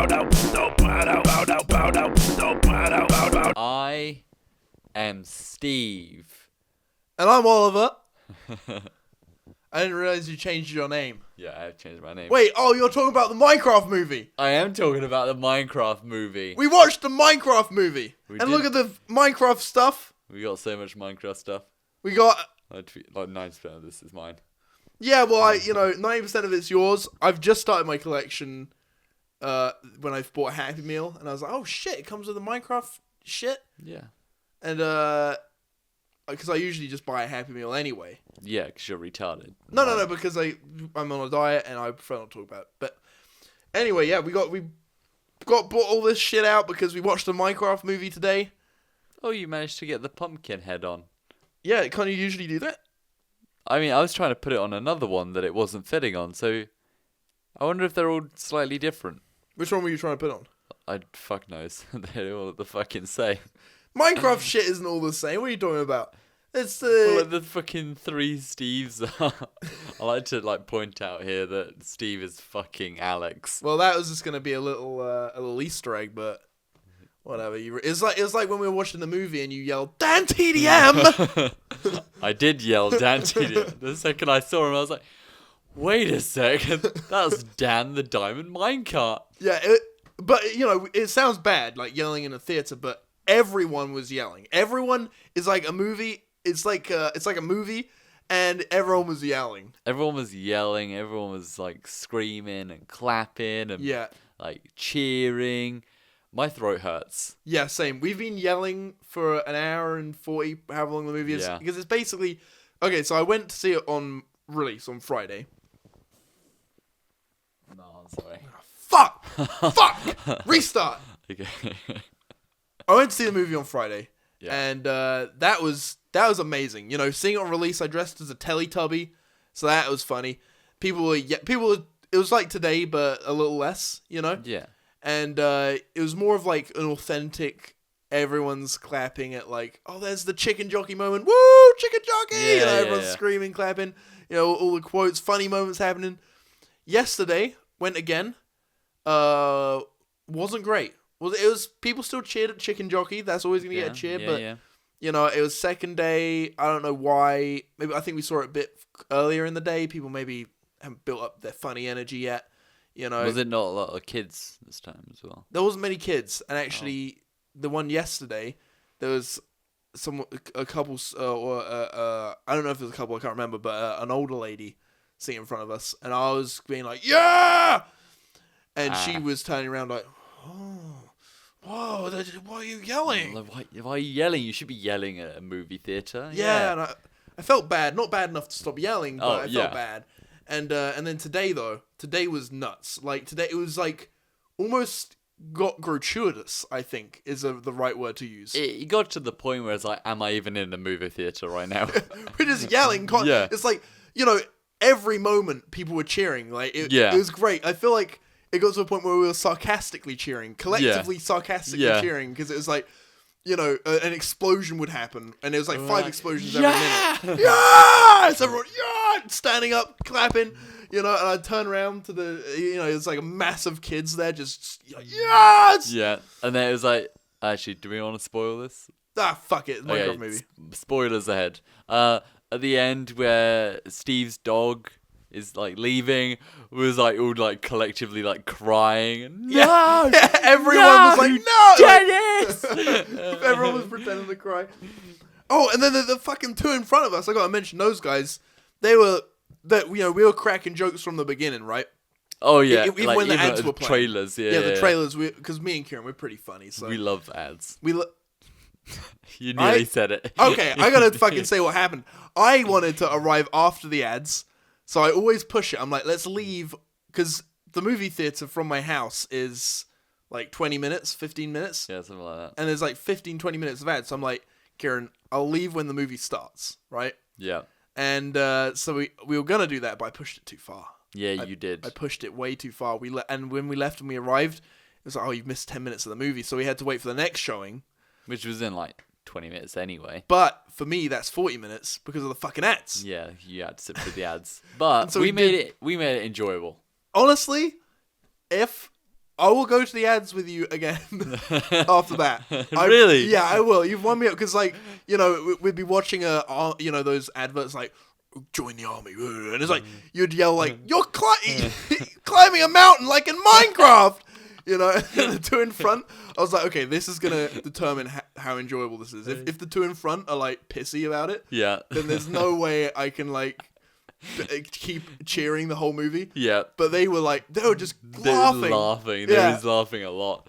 I am Steve. And I'm Oliver. I didn't realize you changed your name. Yeah, I have changed my name. Wait, you're talking about the Minecraft movie. I am talking about the Minecraft movie. We watched the Minecraft movie. We and did. look at the Minecraft stuff. We got so much Minecraft stuff. We got... Like 90% of this is mine. Yeah, well, 90% of it's yours. I've just started my collection when I bought a Happy Meal. And I was like, oh shit, it comes with the Minecraft shit. Yeah. And, because I usually just buy a Happy Meal anyway. Yeah, because you're retarded. No, because I'm on a diet and I prefer not to talk about it. But anyway, yeah, we bought all this shit out because we watched the Minecraft movie today. Oh, you managed to get the pumpkin head on. Yeah, can't you usually do that? I mean, I was trying to put it on another one that it wasn't fitting on, so I wonder if they're all slightly different. Which one were you trying to put on? I fuck knows. They're all the fucking same. Minecraft shit isn't all the same. What are you talking about? It's the... Well, like the fucking three Steves are. I like to point out here that Steve is fucking Alex. Well, that was just gonna be a little Easter egg, but whatever. It's like when we were watching the movie and you yelled Dan TDM. I did yell Dan TDM. The second I saw him, I was like, "Wait a second, that's Dan the Diamond Minecart." Yeah, but it sounds bad like yelling in a theater, but everyone was yelling. Everyone is like a movie. It's like a movie, and everyone was yelling. Everyone was yelling. Everyone was like screaming and clapping and like cheering. My throat hurts. Yeah, same. We've been yelling for an hour and 40, however long the movie is, because it's basically okay. So I went to see it on release on Friday. No, I'm sorry. Fuck! Restart. Okay. I went to see the movie on Friday, and that was amazing. Seeing it on release, I dressed as a Teletubby, so that was funny. People were. It was like today, but a little less. Yeah. And it was more of like an authentic. Everyone's clapping at like, oh, there's the chicken jockey moment. Woo, chicken jockey! Everyone's screaming, clapping. All the quotes, funny moments happening. Yesterday went again. Wasn't great. It was people still cheered at chicken jockey. That's always gonna get a cheer, but it was second day. I don't know why. Maybe I think we saw it a bit earlier in the day. People maybe haven't built up their funny energy yet. Was it not a lot of kids this time as well? There wasn't many kids, and actually, the one yesterday, there was a couple, I don't know if it was a couple, I can't remember, but an older lady sitting in front of us, and I was being like, yeah, and she was turning around like, oh, whoa, why are you yelling? Like, why are you yelling? You should be yelling at a movie theater. Yeah, and I felt bad, not bad enough to stop yelling, but I felt bad. And then today was nuts. Like today, it was like almost got gratuitous. I think is the right word to use. It got to the point where it's like, am I even in the movie theater right now? We're just yelling. It's like every moment people were cheering. Like it was great. I feel like it got to a point where we were sarcastically cheering, collectively sarcastically cheering, because it was like. An explosion would happen, and it was like 5 explosions every minute. Yes! Everyone, standing up, clapping, and I'd turn around to it's like a mass of kids there, just, yes! Yeah, and then it was like, actually, do we want to spoil this? Fuck it, Minecraft movie. Spoilers ahead. At the end, where Steve's dog is like leaving, was like all like collectively like crying and everyone was like no Dennis! Everyone was pretending to cry. Oh, and then the fucking two in front of us, I gotta mention those guys. We were cracking jokes from the beginning, right? Oh yeah, even when the ads were playing. Trailers, the trailers, because me and Kieran, we're pretty funny, so we love ads. You nearly said it. Okay, I gotta fucking say what happened. I wanted to arrive after the ads. So I always push it. I'm like, let's leave, because the movie theater from my house is like 20 minutes, 15 minutes. Yeah, something like that. And there's like 15, 20 minutes of ads. So I'm like, Kieran, I'll leave when the movie starts, right? Yeah. And so we were going to do that, but I pushed it too far. Yeah, you did. I pushed it way too far. And when we left and we arrived, it was like, oh, you've missed 10 minutes of the movie. So we had to wait for the next showing. Which was in like 20 minutes anyway. But for me, that's 40 minutes because of the fucking ads. Yeah, you had to sit through the ads. But so we made it enjoyable. Honestly, if I will go to the ads with you again after that. Really? Yeah, I will. You've won me up because, like, you know, we'd be watching those adverts like join the army, and it's like you'd yell like you're climbing a mountain like in Minecraft, you know. And the two in front, I was like, okay, this is gonna determine how enjoyable this is. If the two in front are like pissy about it, yeah, then there's no way I can like keep cheering the whole movie. Yeah. But they were just laughing. They was laughing a lot.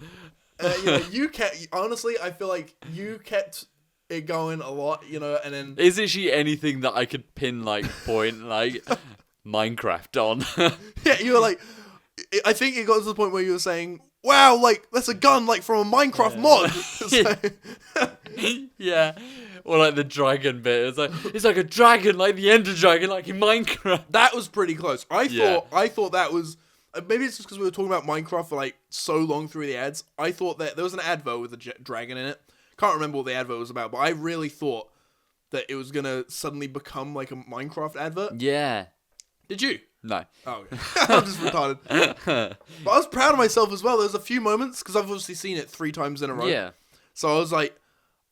You know, you kept, honestly, I feel like you kept it going a lot, you know, and then... Is actually anything that I could pin, like, point, like, Minecraft on? Yeah, you were like... I think it got to the point where you were saying, wow, like, that's a gun, like, from a Minecraft mod. Yeah. Or like the dragon bit. It's like a dragon, like the Ender Dragon, like in Minecraft. That was pretty close. I thought that was... Maybe it's just because we were talking about Minecraft for like so long through the ads. I thought that there was an advert with a dragon in it. Can't remember what the advert was about, but I really thought that it was gonna suddenly become like a Minecraft advert. Yeah. Did you? No. Oh, okay. I'm just retarded. But I was proud of myself as well. There was a few moments, because I've obviously seen it 3 times in a row. Yeah. So I was like,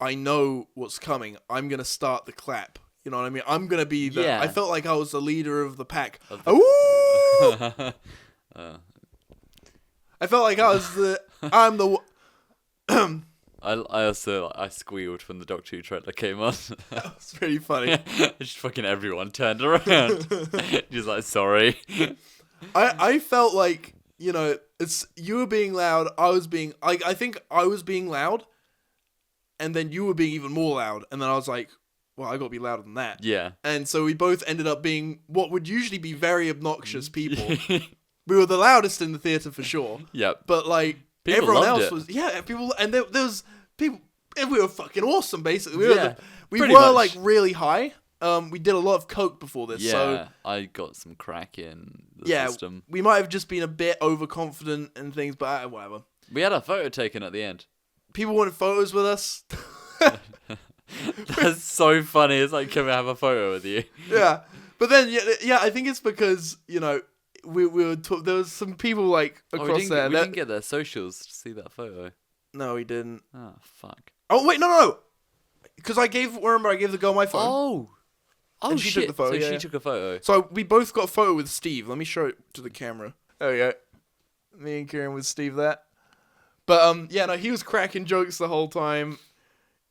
I know what's coming. I'm going to start the clap. You know what I mean? I'm going to be the... Yeah. I felt like I was the leader of the pack. I felt like I was the... I'm the... I squealed when the Doctor Who trailer came on. That was pretty funny. Just fucking everyone turned around. Just like, sorry. I felt like, you know, it's you were being loud, I was being... I think I was being loud, and then you were being even more loud, and then I was like, well, I gotta be louder than that. Yeah. And so we both ended up being what would usually be very obnoxious people. We were the loudest in the theater for sure. Yep. But like People everyone loved else it. was, yeah, people, and there was people, and we were fucking awesome. Basically, we pretty were much. like really high. We did a lot of coke before this, Yeah, so I got some crack in the yeah, system. we might have just been a bit overconfident and things, but whatever. We had a photo taken at the end. People wanted photos with us. That's so funny. It's like, can we have a photo with you? Yeah, but then yeah, I think it's because, you know, we were there was some people like across there. We didn't get their socials to see that photo. No, we didn't. Oh fuck. Oh wait, no, because I gave the girl my phone. Oh and she shit. took the photo. So yeah. she took a photo. So we both got a photo with Steve. Let me show it to the camera. There we go. Me and Kieran with Steve there. But yeah, no, he was cracking jokes the whole time.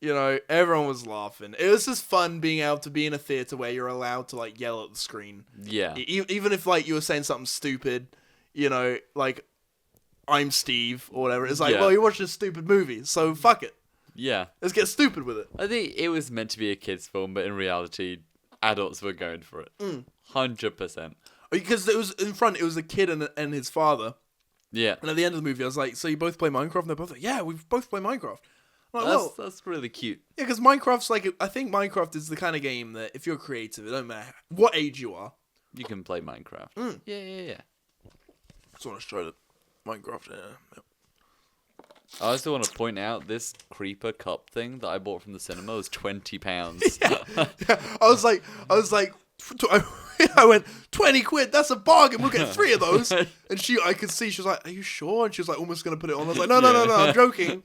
You know, everyone was laughing. It was just fun being able to be in a theater where you're allowed to like yell at the screen. Yeah. Even if like you were saying something stupid, you know, like I'm Steve or whatever. It's like, well, you're watching a stupid movie, so fuck it. Yeah. Let's get stupid with it. I think it was meant to be a kids' film, but in reality, adults were going for it. 100%. Because it was in front, it was a kid and his father. Yeah. And at the end of the movie, I was like, so you both play Minecraft? And they're both like, yeah, we both play Minecraft. I'm like, That's really cute. Yeah, because Minecraft's like, I think Minecraft is the kind of game that if you're creative, it don't matter what age you are. You can play Minecraft. Yeah. Just want to show that Minecraft. Yeah. I also want to point out this creeper cup thing that I bought from the cinema was £20. Yeah. I was like, I went, 20 quid, that's a bargain, we'll get 3 of those. And I could see, she was like, are you sure? And she was like, almost going to put it on. I was like, no, I'm joking.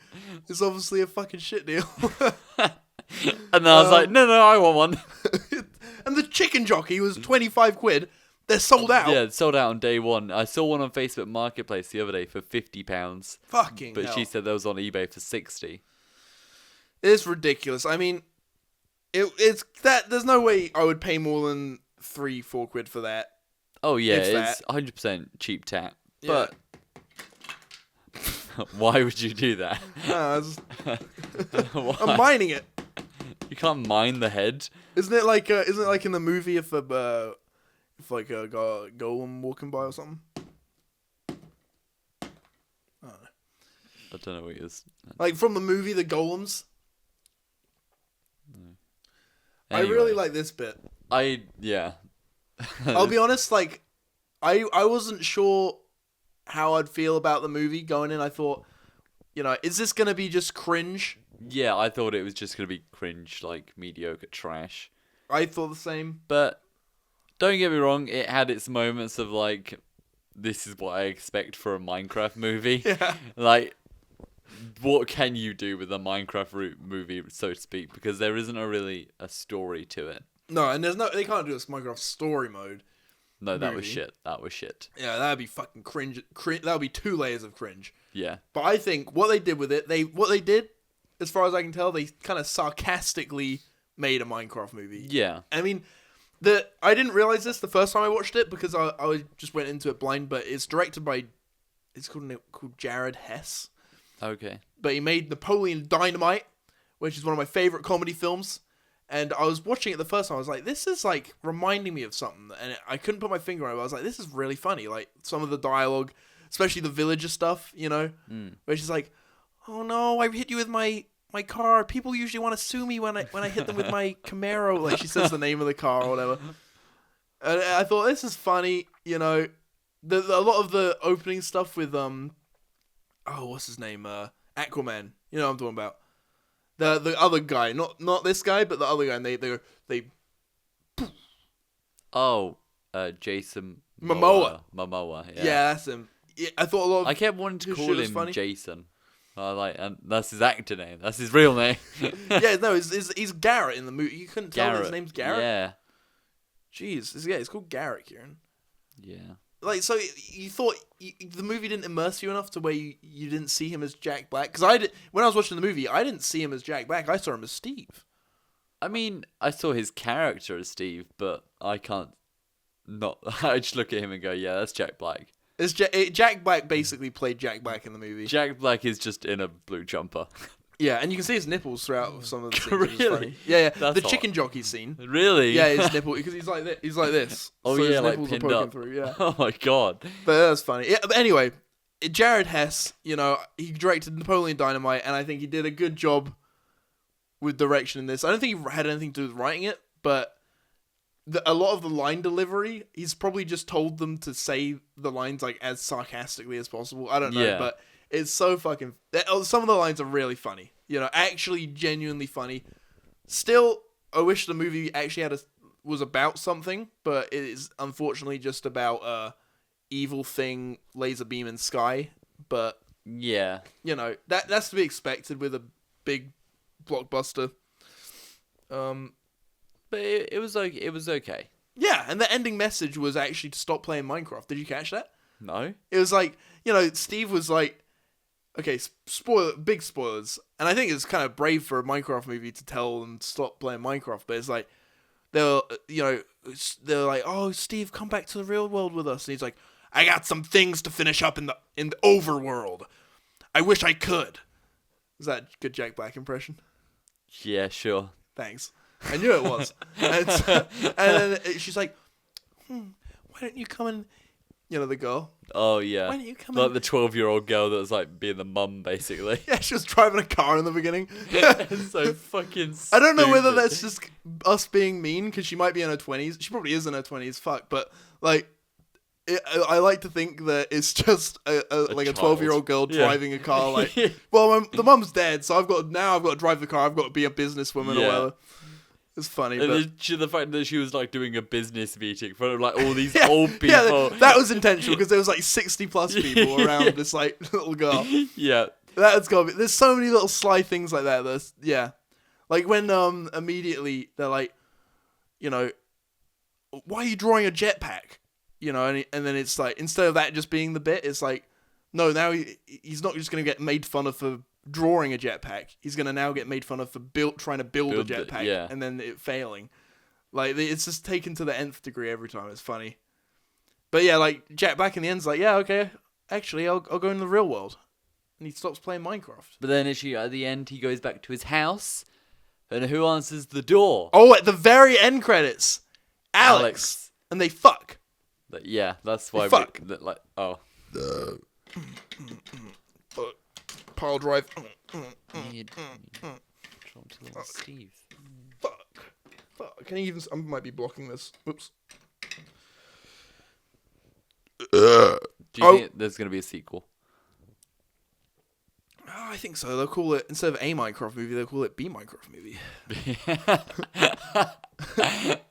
It's obviously a fucking shit deal. And then I was like, no, I want one. And the chicken jockey was 25 quid. They're sold out. Yeah, it's sold out on day one. I saw one on Facebook Marketplace the other day for £50. Fucking But hell. she said that was on eBay for 60. It's ridiculous. I mean, it's that. There's no way I would pay more than 3-4 quid for that. Oh yeah, If it's 100% cheap tap. Yeah. But why would you do that? No, I'm mining it. You can't mine the head. Isn't it like in the movie if like a golem walking by or something? I don't know what it is. Like from the movie The Golems. Anyway, I really like this bit. Yeah. I'll be honest, like I wasn't sure how I'd feel about the movie going in. I thought, you know, is this gonna be just cringe? Yeah, I thought it was just gonna be cringe, like mediocre trash. I thought the same. But don't get me wrong, it had its moments of like this is what I expect for a Minecraft movie. Yeah. Like, what can you do with a Minecraft movie, so to speak? Because there isn't really a story to it. No, and they can't do this Minecraft story mode. No, that was shit. That was shit. Yeah, that'd be fucking cringe. That would be 2 layers of cringe. Yeah. But I think what they did with it, as far as I can tell, they kind of sarcastically made a Minecraft movie. Yeah. I mean, I didn't realize this the first time I watched it because I just went into it blind. But it's directed by, it's called Jared Hess. Okay. But he made Napoleon Dynamite, which is one of my favorite comedy films. And I was watching it the first time. I was like, this is like reminding me of something, and I couldn't put my finger on it. But I was like, this is really funny. Like some of the dialogue, especially the villager stuff, where she's like, "Oh no, I hit you with my car. People usually want to sue me when I hit them with my Camaro." Like she says the name of the car or whatever. And I thought this is funny. A lot of the opening stuff with what's his name? Aquaman. You know what I'm talking about. The other guy, not this guy, but the other guy, and they Jason Momoa. Yeah, that's him. Yeah, I thought a lot of I kept wanting to call him funny. Jason. And that's his actor name. That's his real name. Yeah, no, he's Garrett in the movie. You couldn't tell his name's Garrett? Yeah. Jeez, it's called Garrett, Kieran. Yeah. Like, so you thought the movie didn't immerse you enough to where you didn't see him as Jack Black? Because when I was watching the movie, I didn't see him as Jack Black. I saw him as Steve. I mean, I saw his character as Steve, but I can't not. I just look at him and go, yeah, that's Jack Black. Jack Black basically played Jack Black in the movie. Jack Black is just in a blue jumper. Yeah, and you can see his nipples throughout some of the scenes. Really? Which is funny. Yeah. That's the hot. chicken jockey scene. Really? Yeah, his nipple, because he's like this. He's like this. Oh so yeah, his like nipples pinned are poking up. through. Yeah. Oh my god. But that's funny. Yeah, but anyway, Jared Hess, he directed Napoleon Dynamite, and I think he did a good job with direction in this. I don't think he had anything to do with writing it, but a lot of the line delivery, he's probably just told them to say the lines like as sarcastically as possible. I don't know, but it's so fucking. Some of the lines are really funny. Actually genuinely funny. Still, I wish the movie actually was about something, but it is unfortunately just about evil thing, laser beam in sky. But yeah, that's to be expected with a big blockbuster. But it was like it was okay. Yeah, and the ending message was actually to stop playing Minecraft. Did you catch that? No. It was like, Steve was like, okay, big spoilers. And I think it's kind of brave for a Minecraft movie to tell them to stop playing Minecraft. But it's like, they're like, oh, Steve, come back to the real world with us. And he's like, I got some things to finish up in the overworld. I wish I could. Is that a good Jack Black impression? Yeah, sure. Thanks. I knew it was. And then she's like, why don't you come and, the girl. Oh, yeah. Why don't you come like the 12-year-old girl that was like being the mum, basically. Yeah, she was driving a car in the beginning. It's so fucking stupid. I don't know whether that's just us being mean, because she might be in her 20s. She probably is in her 20s, but, like, I like to think that it's just a 12-year-old girl driving a car. Like, well, the mum's dead, so I've got to drive the car. I've got to be a businesswoman or whatever. It's funny, and but the fact that she was like doing a business meeting for like all these old people. Yeah, that was intentional, because there was like 60 plus people around this like little girl. Yeah, that's gotta be. There's so many little sly things like that. Like when immediately they're like, why are you drawing a jetpack? And then it's like, instead of that just being the bit, it's like, no, now he's not just gonna get made fun of for drawing a jetpack. He's gonna now get made fun of for trying to build a jetpack, and then it failing. Like, it's just taken to the nth degree every time. It's funny, but yeah, like Jack Black in the end's like, yeah, okay, actually, I'll go in the real world, and he stops playing Minecraft. But then actually at the end, he goes back to his house, and who answers the door? Oh, at the very end credits, Alex. And they fuck. Yeah, that's why fuck. Pile drive. Steve. Fuck. Can you even? I might be blocking this. Oops. Do you think there's gonna be a sequel? Oh, I think so. They'll call it, instead of a Minecraft movie, they'll call it B Minecraft movie.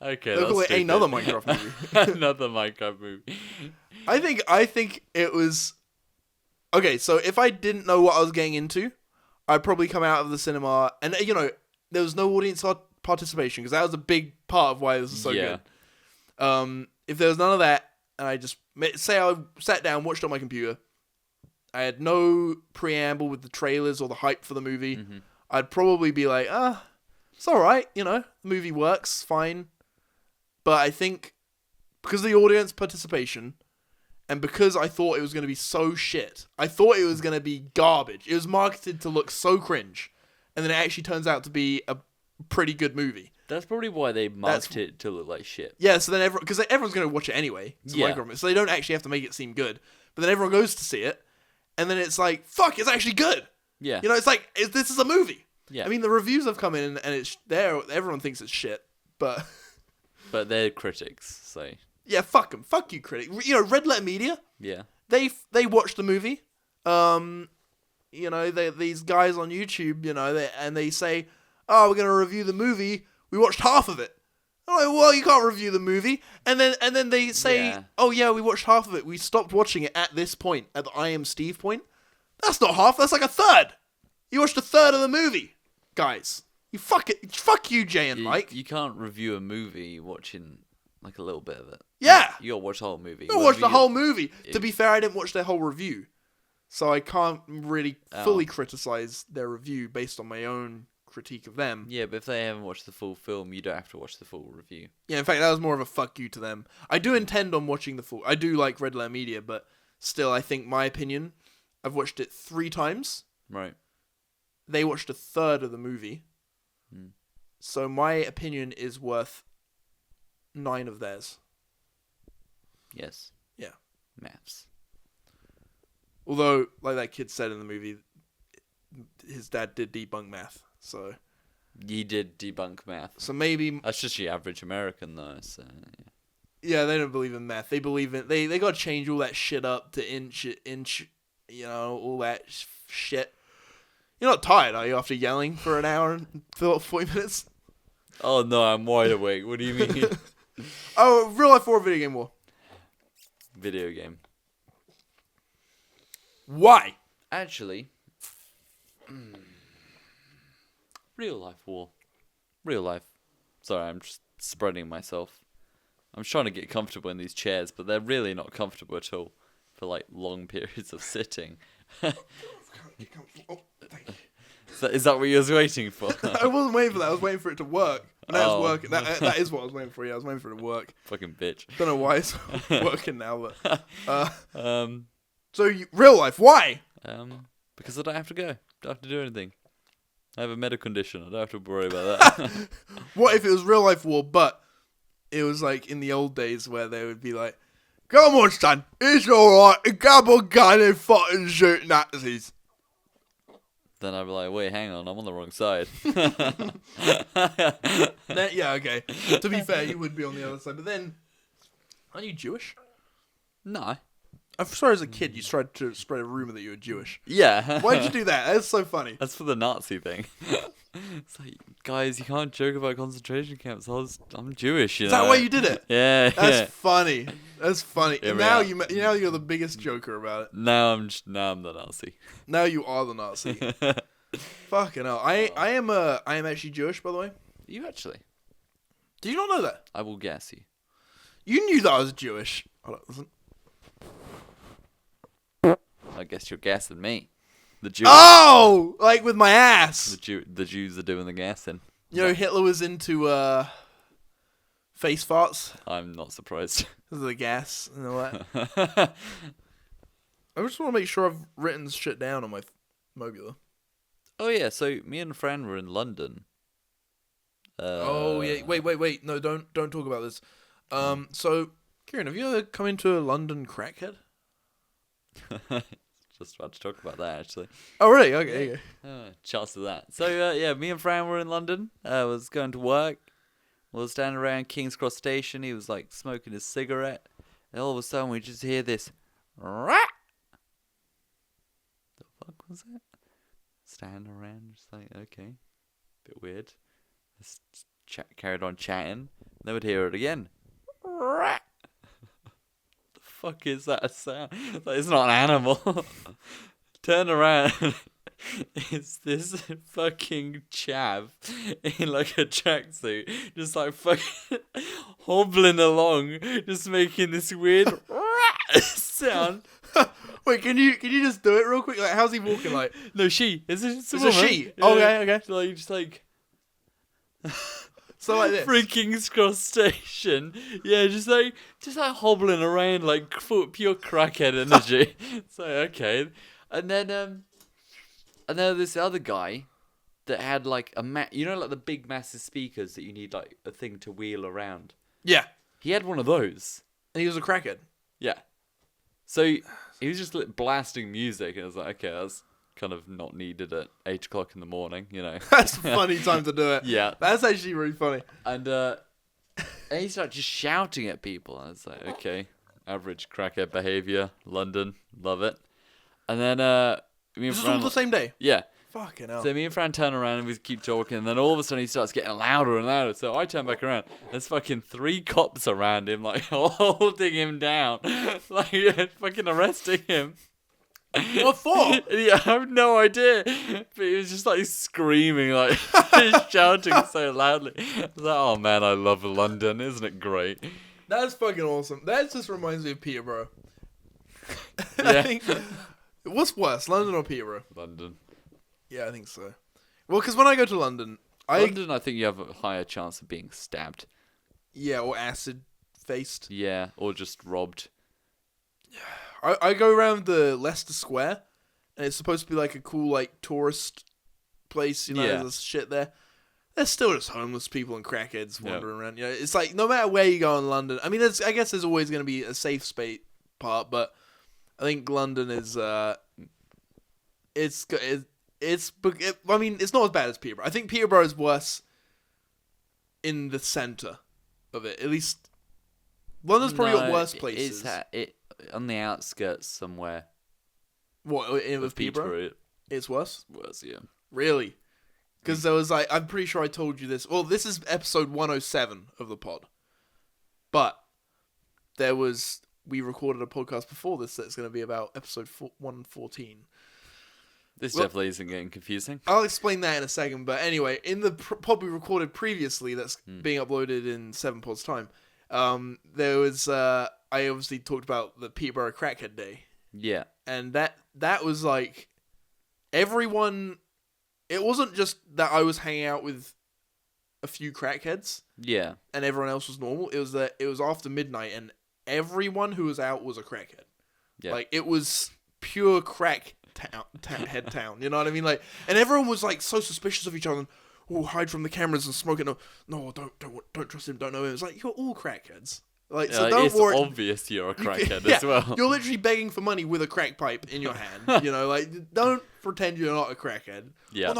Okay, they'll call it another Minecraft movie. Another Minecraft movie. I think it was okay. So if I didn't know what I was getting into, I'd probably come out of the cinema and there was no audience participation because that was a big part of why this is so good. If there was none of that, and I just say I sat down, watched on my computer, I had no preamble with the trailers or the hype for the movie, I'd probably be like, it's alright, the movie works, fine. But I think because of the audience participation, and because I thought it was going to be so shit, I thought it was going to be garbage. It was marketed to look so cringe, and then it actually turns out to be a pretty good movie. That's probably why they marketed it to look like shit. Yeah, so then because everyone's going to watch it anyway, so they don't actually have to make it seem good. But then everyone goes to see it, and then it's like, fuck, it's actually good. Yeah. It's like, this is a movie. Yeah. I mean, the reviews have come in, and it's there. Everyone thinks it's shit, but... But they're critics, so... Yeah, fuck them. Fuck you, critic. Red Letter Media. Yeah. They watched the movie. These guys on YouTube, and they say, "Oh, we're gonna review the movie. We watched half of it." I'm like, well, you can't review the movie. And then they say, "Oh yeah, we watched half of it. We stopped watching it at this point, at the I Am Steve point." That's not half. That's like a third. You watched a third of the movie, guys. Fuck you, Jay and Mike. You can't review a movie watching like a little bit of it. Yeah. You gotta watch the whole movie. I watched the whole movie. To be fair, I didn't watch their whole review. So I can't really fully criticize their review based on my own critique of them. Yeah, but if they haven't watched the full film, you don't have to watch the full review. Yeah, in fact, that was more of a fuck you to them. I do intend on watching the full... I do like Red Letter Media, but still, I think my opinion... I've watched it 3 times. Right. They watched a third of the movie. So my opinion is worth 9 of theirs. Yes. Yeah. Maths. Although, like that kid said in the movie, his dad did debunk math, so... He did debunk math. So maybe... That's just the average American, though, so... Yeah, they don't believe in math. They believe in... They gotta change all that shit up to inch, all that shit. You're not tired, are you, after yelling for an hour and 40 minutes? Oh, no, I'm wide awake. What do you mean? Oh, Real Life War, Video Game War. Video game. Why? Actually, Real Life War. Real life. Sorry, I'm just spreading myself. I'm trying to get comfortable in these chairs, but they're really not comfortable at all for like long periods of sitting. Oh, thank you. Is that what you was waiting for? I wasn't waiting for that. I was waiting for it to work. Now it's working. That is what I was waiting for. Yeah, I was waiting for it to work. Fucking bitch. Don't know why it's working now, but so real life, why? Because I don't have to go. Don't have to do anything. I have a medical condition. I don't have to worry about that. What if it was Real Life War, but it was like in the old days where they would be like, "Come on, son, it's alright. Grab a gun and fucking shoot Nazis." Then I'd be like, wait, hang on, I'm on the wrong side. Yeah, okay. To be fair, you would be on the other side, but then, aren't you Jewish? No. I'm sorry, as a kid, you tried to spread a rumor that you were Jewish. Yeah. Why'd you do that? That's so funny. That's for the Nazi thing. It's like, guys, you can't joke about concentration camps. I'm Jewish, Is that why you did it? Yeah. That's funny. That's funny. Yeah, and now you're the biggest joker about it. Now I'm the Nazi. Now you are the Nazi. Fucking hell. I am actually Jewish, by the way. You actually? Did you not know that? I will guess you. You knew that I was Jewish. Hold on, listen. I guess you're gassing me. The Jews. Oh! Like with my ass. The Jews are doing the gassing. You know, Hitler was into face farts. I'm not surprised. Because of the gas and all that. I just want to make sure I've written shit down on my mobula. Oh yeah, so me and Fran were in London. Oh yeah, wait. No, don't talk about this. So Kieran, have you ever come into a London crackhead? Just about to talk about that actually. Oh really? Okay. Chance of that. So yeah, me and Fran were in London. Was going to work. We were standing around King's Cross Station. He was like smoking his cigarette, and all of a sudden we just hear this. Rat! The fuck was that? Standing around, just like okay, bit weird. Let's carried on chatting. Then we'd hear it again. Rat! fuck is that a sound? Like, it's not an animal. Turn around. It's this fucking chav in like a tracksuit, just like fucking hobbling along, just making this weird sound. Wait, can you just do it real quick? Like, how's he walking? Like, no, she. It's a woman. She. Yeah. Okay. Like, just like. So like this. Freaking crustacean. Yeah, just like hobbling around like pure crackhead energy. So okay, and then this other guy that had like you know, like the big massive speakers that you need like a thing to wheel around. Yeah. He had one of those. And he was a crackhead. Yeah. So he was just blasting music, and I was like, okay, that's kind of not needed at 8 o'clock in the morning, you know. That's a funny time to do it. Yeah. That's actually really funny. And he started just shouting at people. I was like, okay, average crackhead behaviour, London, love it. And then me and This is Fran, all the same day? yeah. Fucking hell. So me and Fran turn around and we keep talking, and then all of a sudden he starts getting louder and louder. So I turn back around. There's fucking 3 cops around him, like holding him down, like fucking arresting him. What for? Yeah, I have no idea. But he was just like screaming, like shouting so loudly. I was like, oh man, I love London. Isn't it great? That's fucking awesome. That just reminds me of Peterborough. Yeah. What's worse, London or Peterborough? London. Yeah, I think so. Well, because when I go to London, I think you have a higher chance of being stabbed. Yeah, or acid-faced. Yeah, or just robbed. I go around the Leicester Square, and it's supposed to be like a cool, like, tourist place, you know, there's shit there. There's still just homeless people and crackheads wandering around. You know, it's like, no matter where you go in London, I mean, I guess there's always going to be a safe space part, but I think London is, I mean, it's not as bad as Peterborough. I think Peterborough is worse in the centre of it. At least, London's probably got worse places. It's on the outskirts somewhere. What, with Peterborough? It's worse? Worse, yeah. Really? Because there was like, I'm pretty sure I told you this. Well, this is episode 107 of the pod. But we recorded a podcast before this that's going to be about episode 114. This definitely isn't getting confusing. I'll explain that in a second. But anyway, in the pod we recorded previously that's being uploaded in 7 pods time, there was, I obviously talked about the Peterborough Crackhead Day. Yeah. And that was like, everyone, it wasn't just that I was hanging out with a few crackheads. Yeah. And everyone else was normal. It was that it was after midnight and everyone who was out was a crackhead. Yeah. Like, it was pure crack head town. You know what I mean? Like, and everyone was like so suspicious of each other. And, oh, hide from the cameras and smoke it. No, don't trust him. Don't know him. It's like, you're all crackheads. Like, so don't worry. It's obvious you're a crackhead as well. You're literally begging for money with a crack pipe in your hand. You know, like, don't pretend you're not a crackhead. Yeah.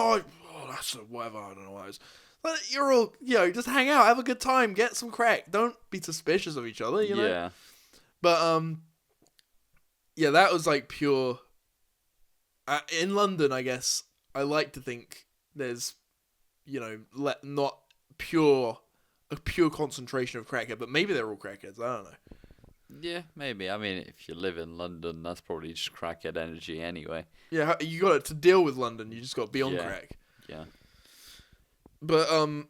That's whatever. I don't know what it is. But you're all, just hang out, have a good time, get some crack. Don't be suspicious of each other, you know? Yeah. But, that was like pure. In London, I guess, I like to think there's, not a pure concentration of crackhead, but maybe they're all crackheads. I don't know. Yeah, maybe. I mean, if you live in London, that's probably just crackhead energy anyway. Yeah, you got to deal with London. You just got to be on crack. Yeah. But yeah,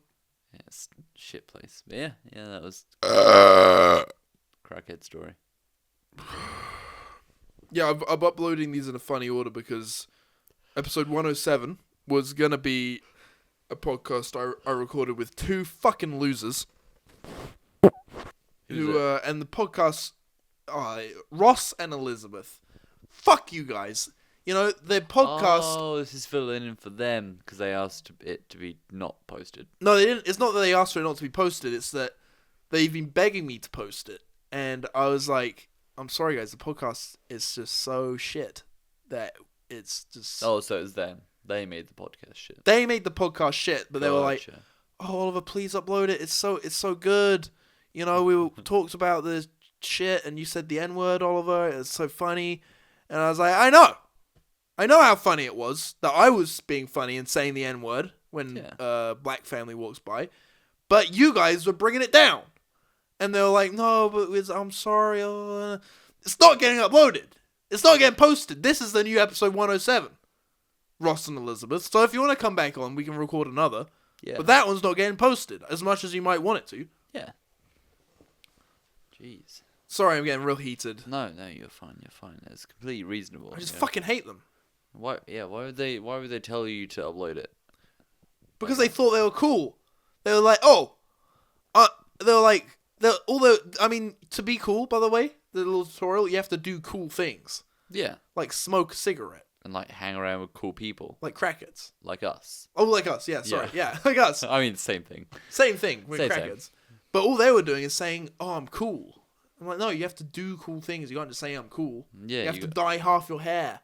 it's a shit place. But yeah, that was crackhead story. Yeah, I'm uploading these in a funny order because episode 107 was gonna be a podcast I recorded with 2 fucking losers. And the podcast, Ross and Elizabeth. Fuck you guys. Their podcast. Oh, this is filling in for them because they asked it to be not posted. No, they didn't. It's not that they asked for it not to be posted. It's that they've been begging me to post it, and I was like, "I'm sorry, guys. The podcast is just so shit that it's just." Oh, so it's them. They made the podcast shit. They made the podcast shit, but they were like, "Oh, Oliver, please upload it. It's so good. We talked about the shit, and you said the N-word, Oliver. It's so funny." And I was like, I know how funny it was that I was being funny and saying the N-word when black family walks by, but you guys were bringing it down. And they were like, no, but I'm sorry. It's not getting uploaded. It's not getting posted. This is the new episode 107. Ross and Elizabeth. So if you want to come back on, we can record another. Yeah. But that one's not getting posted as much as you might want it to. Yeah. Jeez. Sorry, I'm getting real heated. No, you're fine. You're fine. It's completely reasonable. I just fucking hate them. Why? Yeah. Why would they tell you to upload it? Because they thought they were cool. They were like, they were like, I mean, to be cool, by the way, the little tutorial, you have to do cool things. Yeah. Like smoke a cigarette. And like hang around with cool people. Like crackheads. Like us. Oh, like us. Yeah, sorry. Yeah, like us. I mean, same thing. Same thing with crackheads. But all they were doing is saying, "Oh, I'm cool." I'm like, no, you have to do cool things. You can't just say I'm cool. Yeah. You have to dye half your hair.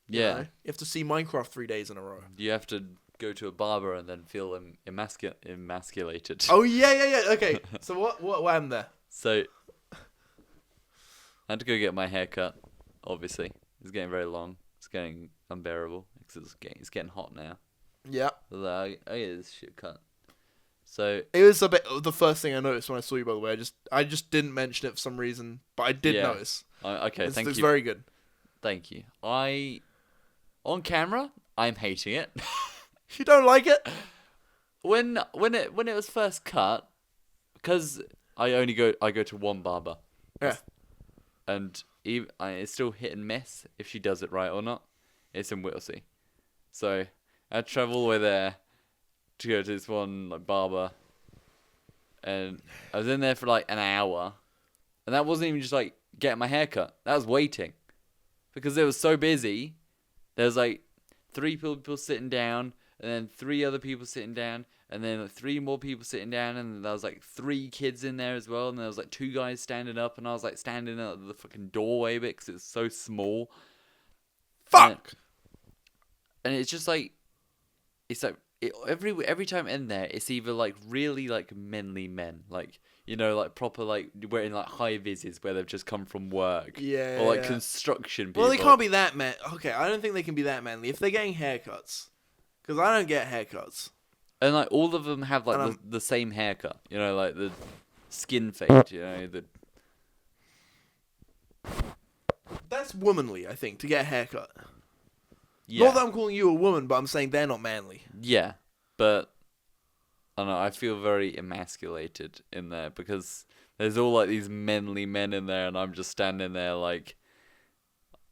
Yeah. You know? You have to see Minecraft 3 days in a row. You have to go to a barber and then feel emasculated. Oh yeah. Okay. So what happened there? So I had to go get my hair cut. Obviously, it's getting very long. It's getting unbearable because it's getting hot now. Yeah. So I get this shit cut. So it was a bit the first thing I noticed when I saw you. By the way, I just didn't mention it for some reason, but I did notice. Okay, thank you. It's very good. Thank you. On camera, I'm hating it. You don't like it? When it was first cut, because I go to one barber. Yeah. And it's still hit and miss if she does it right or not. It's in Whittlesea. So I had to travel all the way there to go to this one barber. And I was in there for like an hour. And that wasn't even just like getting my hair cut. That was waiting. Because it was so busy. There was like 3 people sitting down. And then 3 other people sitting down. And then like 3 more people sitting down. And there was like 3 kids in there as well. And there was like 2 guys standing up. And I was like standing at the fucking doorway bit because it's so small. Fuck! And it's just like... It's like... every time in there, it's either like really like manly men. Like, you know, like proper like wearing like high vises where they've just come from work. Yeah. Or like construction people. Well, they can't be that man. Okay, I don't think they can be that manly. If they're getting haircuts... Because I don't get haircuts. And like all of them have like the same haircut, you know, like the skin fade, you know, That's womanly, I think, to get a haircut. Yeah. Not that I'm calling you a woman, but I'm saying they're not manly. Yeah, but I don't know, I feel very emasculated in there because there's all like these manly men in there and I'm just standing there like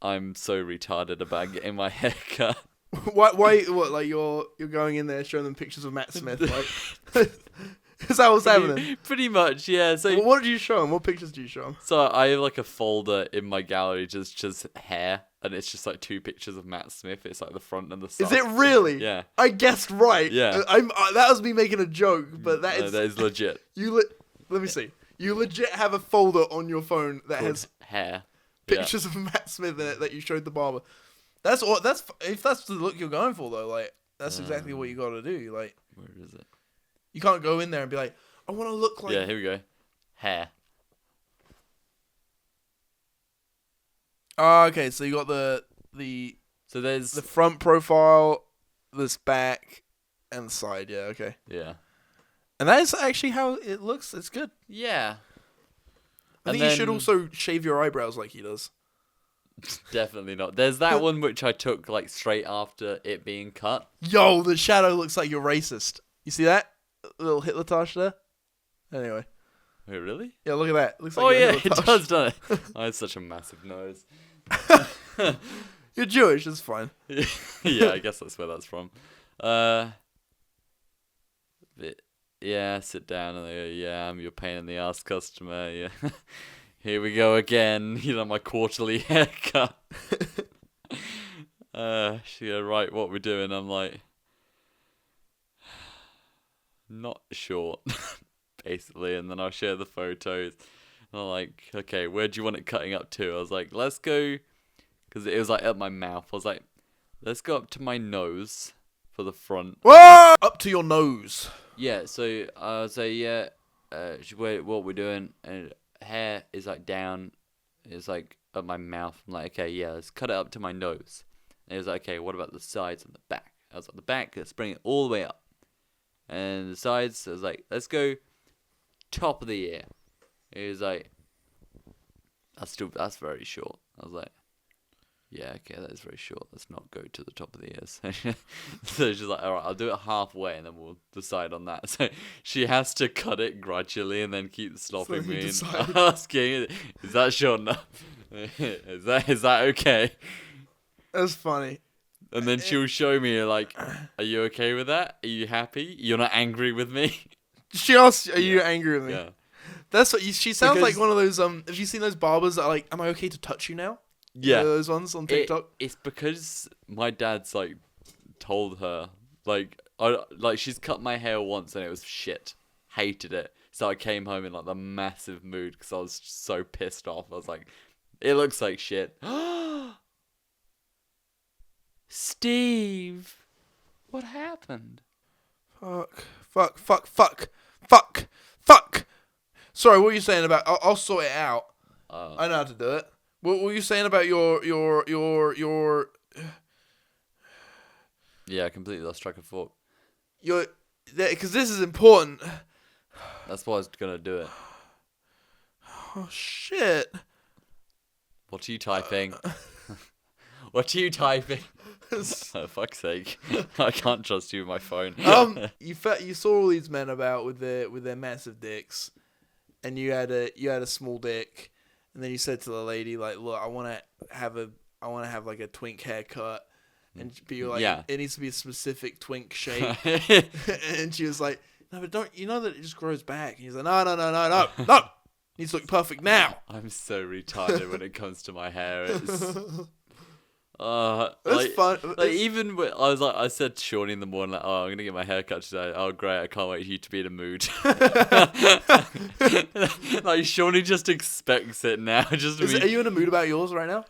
I'm so retarded about getting my hair cut. Why? What? Like you're going in there showing them pictures of Matt Smith? Like, is that what's happening? Pretty much, yeah. So, what did you show them? What pictures do you show them? So I have like a folder in my gallery just hair, and it's just like 2 pictures of Matt Smith. It's like the front and the side. Is it really? Yeah. I guessed right. Yeah. That was me making a joke, but that is legit. Let me see. You legit have a folder on your phone that has hair pictures of Matt Smith in it that you showed the barber. That's if that's the look you're going for though, like that's exactly what you got to do. Like, where is it? You can't go in there and be like, I want to look like. Yeah, here we go. Hair. Okay, so you got the so there's the front profile, this back, and the side. Yeah, okay. Yeah. And that is actually how it looks. It's good. Yeah. I think you should also shave your eyebrows like he does. Definitely not. There's that one which I took like straight after it being cut. Yo, the shadow looks like you're racist. You see that? A little Hitler touch there? Anyway. Wait, really? Yeah, look at that. Looks like yeah, it does, doesn't it? I have such a massive nose. You're Jewish, it's fine. Yeah, I guess that's where that's from. Yeah, sit down and they go, yeah, I'm your pain in the ass customer. Yeah. Here we go again, you know, my quarterly haircut. Yeah, right, what we're doing, I'm like, not sure, basically, and then I'll share the photos, and I'm like, okay, where do you want it cutting up to? I was like, let's go, because it was like at my mouth, I was like, let's go up to my nose for the front. Whoa! Up to your nose. Yeah, so I was like, yeah, what we're doing, and hair is like down, it's like up my mouth. I'm like, okay, yeah, let's cut it up to my nose. And he was like, okay, what about the sides and the back? I was like, the back, let's bring it all the way up. And the sides, I was like, let's go top of the ear. He was like, That's very short. I was like, yeah, okay, that is very short. Let's not go to the top of the ears. So she's like, all right, I'll do it halfway, and then we'll decide on that. So she has to cut it gradually, and then keep stopping me and asking, "Is that short enough? Is that okay?" That's funny. And then she'll show me like, "Are you okay with that? Are you happy? You're not angry with me?" She asks, "Are you angry with me?" Yeah. That's what she sounds like one of those. Have you seen those barbers that are like, "Am I okay to touch you now?" Yeah, those ones on TikTok. It's because my dad's like told her like she's cut my hair once and it was shit. Hated it. So I came home in like the massive mood because I was so pissed off. I was like, it looks like shit. Steve, what happened? Fuck. Sorry, what were you saying about? I'll sort it out. I know how to do it. What were you saying about your? Yeah, I completely lost track of thought. Because this is important. That's why I was gonna do it. Oh shit! What are you typing? What are you typing? Oh, fuck's sake! I can't trust you with my phone. You saw all these men about with their massive dicks, and you had a small dick. And then you said to the lady, like, look, I want to have like a twink haircut. And be like, yeah. It needs to be a specific twink shape. And she was like, no, but you know that it just grows back. And he's like, no. It needs to look perfect now. I'm so retarded when it comes to my hair. It's fun. Like even when I said to Shawnee in the morning, like, oh, I'm gonna get my hair cut today. Oh, great! I can't wait for you to be in a mood. Like Shawnee just expects it now. Are you in a mood about yours right now?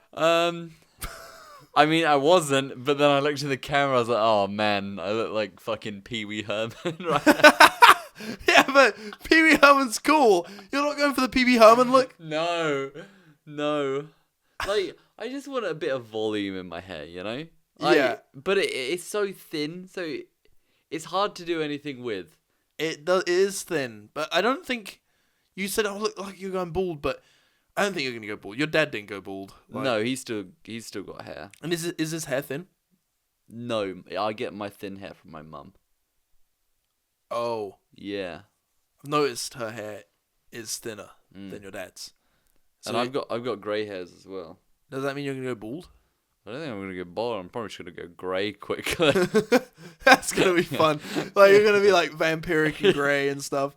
I mean, I wasn't, but then I looked at the camera. I was like, oh man, I look like fucking Pee Wee Herman right now. Yeah, but Pee Wee Herman's cool. You're not going for the Pee Wee Herman look? No. Like, I just want a bit of volume in my hair, you know? Yeah. But it's so thin, so it's hard to do anything with. It is thin, but I don't think... You said, oh, look like you're going bald, but I don't think you're going to go bald. Your dad didn't go bald. Like... No, he's still got hair. And is his hair thin? No, I get my thin hair from my mum. Oh. Yeah. I've noticed her hair is thinner than your dad's. So and I've got grey hairs as well. Does that mean you're going to go bald? I don't think I'm going to go bald. I'm probably just going to go grey quickly. That's going to be fun. Like, you're going to be, like, vampiric and grey and stuff.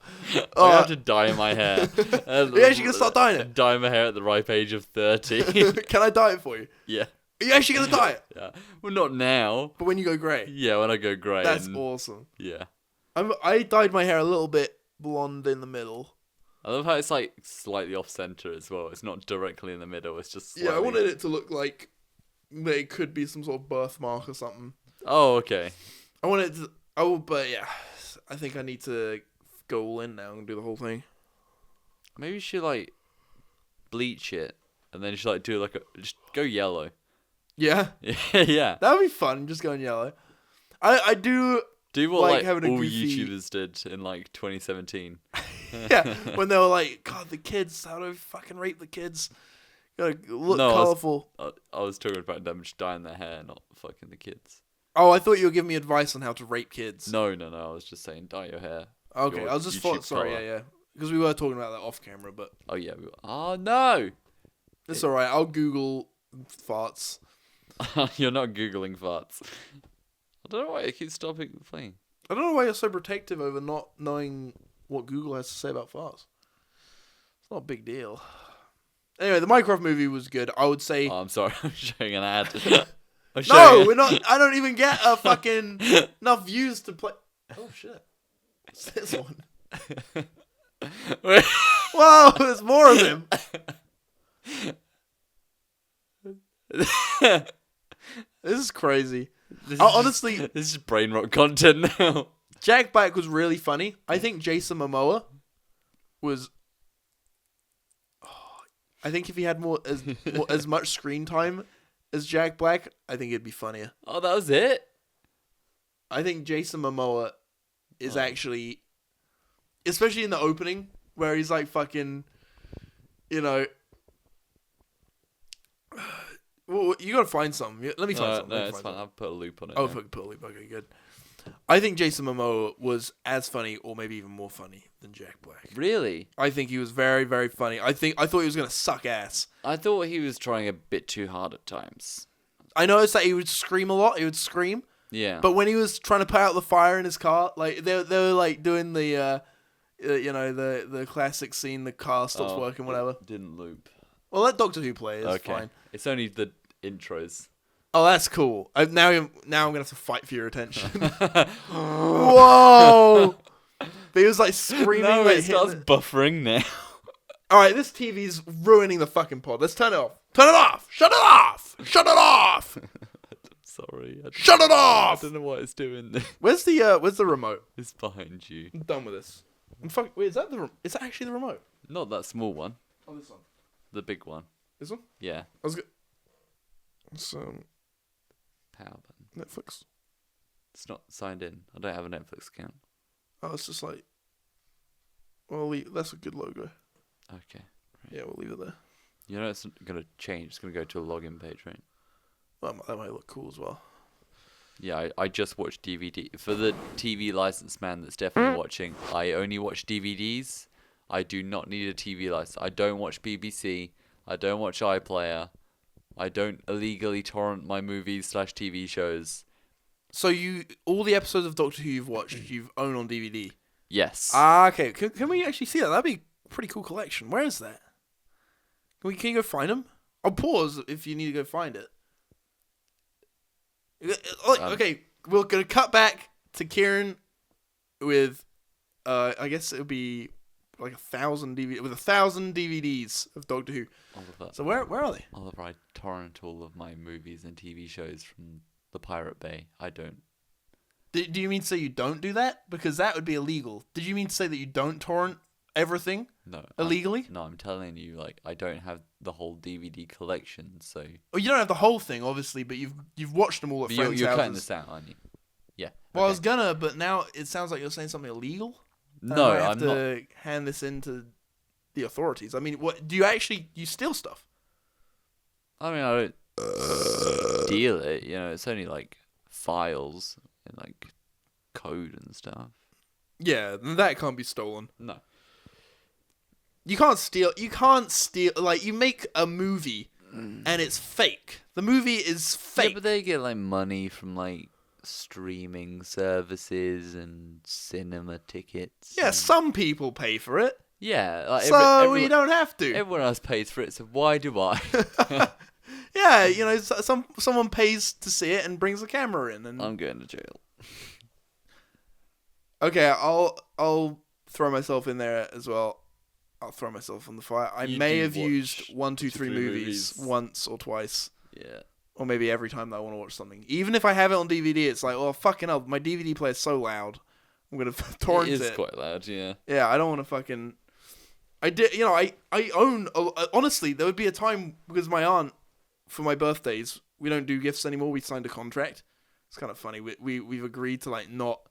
I have to dye my hair. You're actually going to start dyeing it? Dye my hair at the ripe age of 30. Can I dye it for you? Yeah. Are you actually going to dye it? Yeah. Well, not now. But when you go grey? Yeah, when I go grey. That's awesome. Yeah. I dyed my hair a little bit blonde in the middle. I love how it's like slightly off center as well. It's not directly in the middle. It's just slightly... Yeah, I wanted it to look like it could be some sort of birthmark or something. Oh, okay. I wanted to... Oh, but yeah. I think I need to go all in now and do the whole thing. Maybe you should like bleach it and then you should like do like just go yellow. Yeah? Yeah. That would be fun, just going yellow. I do... Do what like having a all goofy... YouTubers did in like 2017. Yeah, when they were like, God, the kids, how do I fucking rape the kids? Gotta look colourful. I was talking about them just dyeing their hair, not fucking the kids. Oh, I thought you were giving me advice on how to rape kids. No, I was just saying dye your hair. Okay, I was just sorry, yeah. Because we were talking about that off camera, but... Oh, yeah. Oh, no! It's alright, I'll Google farts. You're not Googling farts. I don't know why it keeps stopping playing. I don't know why you're so protective over not knowing what Google has to say about farts. It's not a big deal. Anyway, the Minecraft movie was good. I would say... Oh, I'm sorry. I'm showing an ad. No, we're not... I don't even get a fucking... enough views to play... Oh, shit. What's this one? Whoa, there's more of him. This is crazy. Honestly... This is brain rot content now. Jack Black was really funny. I think Jason Momoa was... I think if he had as much screen time as Jack Black, I think it'd be funnier. Oh, that was it? I think Jason Momoa is actually... Especially in the opening, where he's like fucking... You know... Well, you gotta find something. Let me find something. No, it's fine. I'll put a loop on it. Oh, put a loop. Okay, good. I think Jason Momoa was as funny, or maybe even more funny than Jack Black. Really? I think he was very, very funny. I thought he was gonna suck ass. I thought he was trying a bit too hard at times. I noticed that he would scream a lot. He would scream. Yeah. But when he was trying to put out the fire in his car, like they were like doing the, the classic scene, the car stops working, whatever. Didn't loop. Well, let Doctor Who play. It's fine. It's only the intros. Oh, that's cool. Now I'm gonna have to fight for your attention. Whoa! But he was like screaming. No, like, it starts buffering now. All right, this TV's ruining the fucking pod. Let's turn it off. Turn it off. Shut it off. Shut it off. Sorry. Shut it off. I don't know what it's doing. Where's the remote? It's behind you. I'm done with this. Wait, is that is that actually the remote? Not that small one. Oh, this one. The big one. This one? Yeah. I was good. It's Power button. Netflix. It's not signed in. I don't have a Netflix account. Oh, it's just like. Well, that's a good logo. Okay. Right. Yeah, we'll leave it there. You know, it's gonna change. It's gonna go to a login page, right? Well, that might look cool as well. Yeah, I just watched DVD. For the TV license man that's definitely watching, I only watch DVDs. I do not need a TV license. I don't watch BBC. I don't watch iPlayer. I don't illegally torrent my movies/TV shows. So all the episodes of Doctor Who you've watched, you've owned on DVD? Yes. Okay. Can we actually see that? That'd be a pretty cool collection. Where is that? Can you go find them? I'll pause if you need to go find it. Okay, we're gonna cut back to Kieran with, I guess it would be like 1,000 DVDs of Doctor Who. Oliver, so where are they? Oliver, I torrent all of my movies and TV shows from the Pirate Bay. I don't. Do you mean to say you don't do that? Because that would be illegal. Did you mean to say that you don't torrent everything? No. Illegally? I'm telling you, like, I don't have the whole DVD collection, so. Well, you don't have the whole thing, obviously, but you've watched them all at friends' you're houses. cutting this out, aren't you? Yeah. Well, I was gonna, but now it sounds like you're saying something illegal. No, I have I'm to not. hand this in to the authorities. I mean, what do you steal stuff? I mean, I don't steal it. You know, it's only like files and like code and stuff. Yeah, that can't be stolen. No. You can't steal. Like, you make a movie and it's fake. The movie is fake. Yeah, but they get like money from like streaming services and cinema tickets. Yeah, some people pay for it. Yeah, like so we don't have to. Everyone else pays for it, so why do I? Yeah, you know, someone pays to see it and brings a camera in, and I'm going to jail. Okay, I'll throw myself in there as well. I'll throw myself on the fire. I may have used 1, 2, 3 movies once or twice. Yeah. Or maybe every time that I want to watch something. Even if I have it on DVD, it's like, oh, fucking hell, my DVD player's so loud. I'm going to torrent it. It is quite loud, yeah. Yeah, I don't want to fucking... I own... Honestly, there would be a time, because my aunt, for my birthdays, we don't do gifts anymore. We signed a contract. It's kind of funny. We've agreed to, like, not...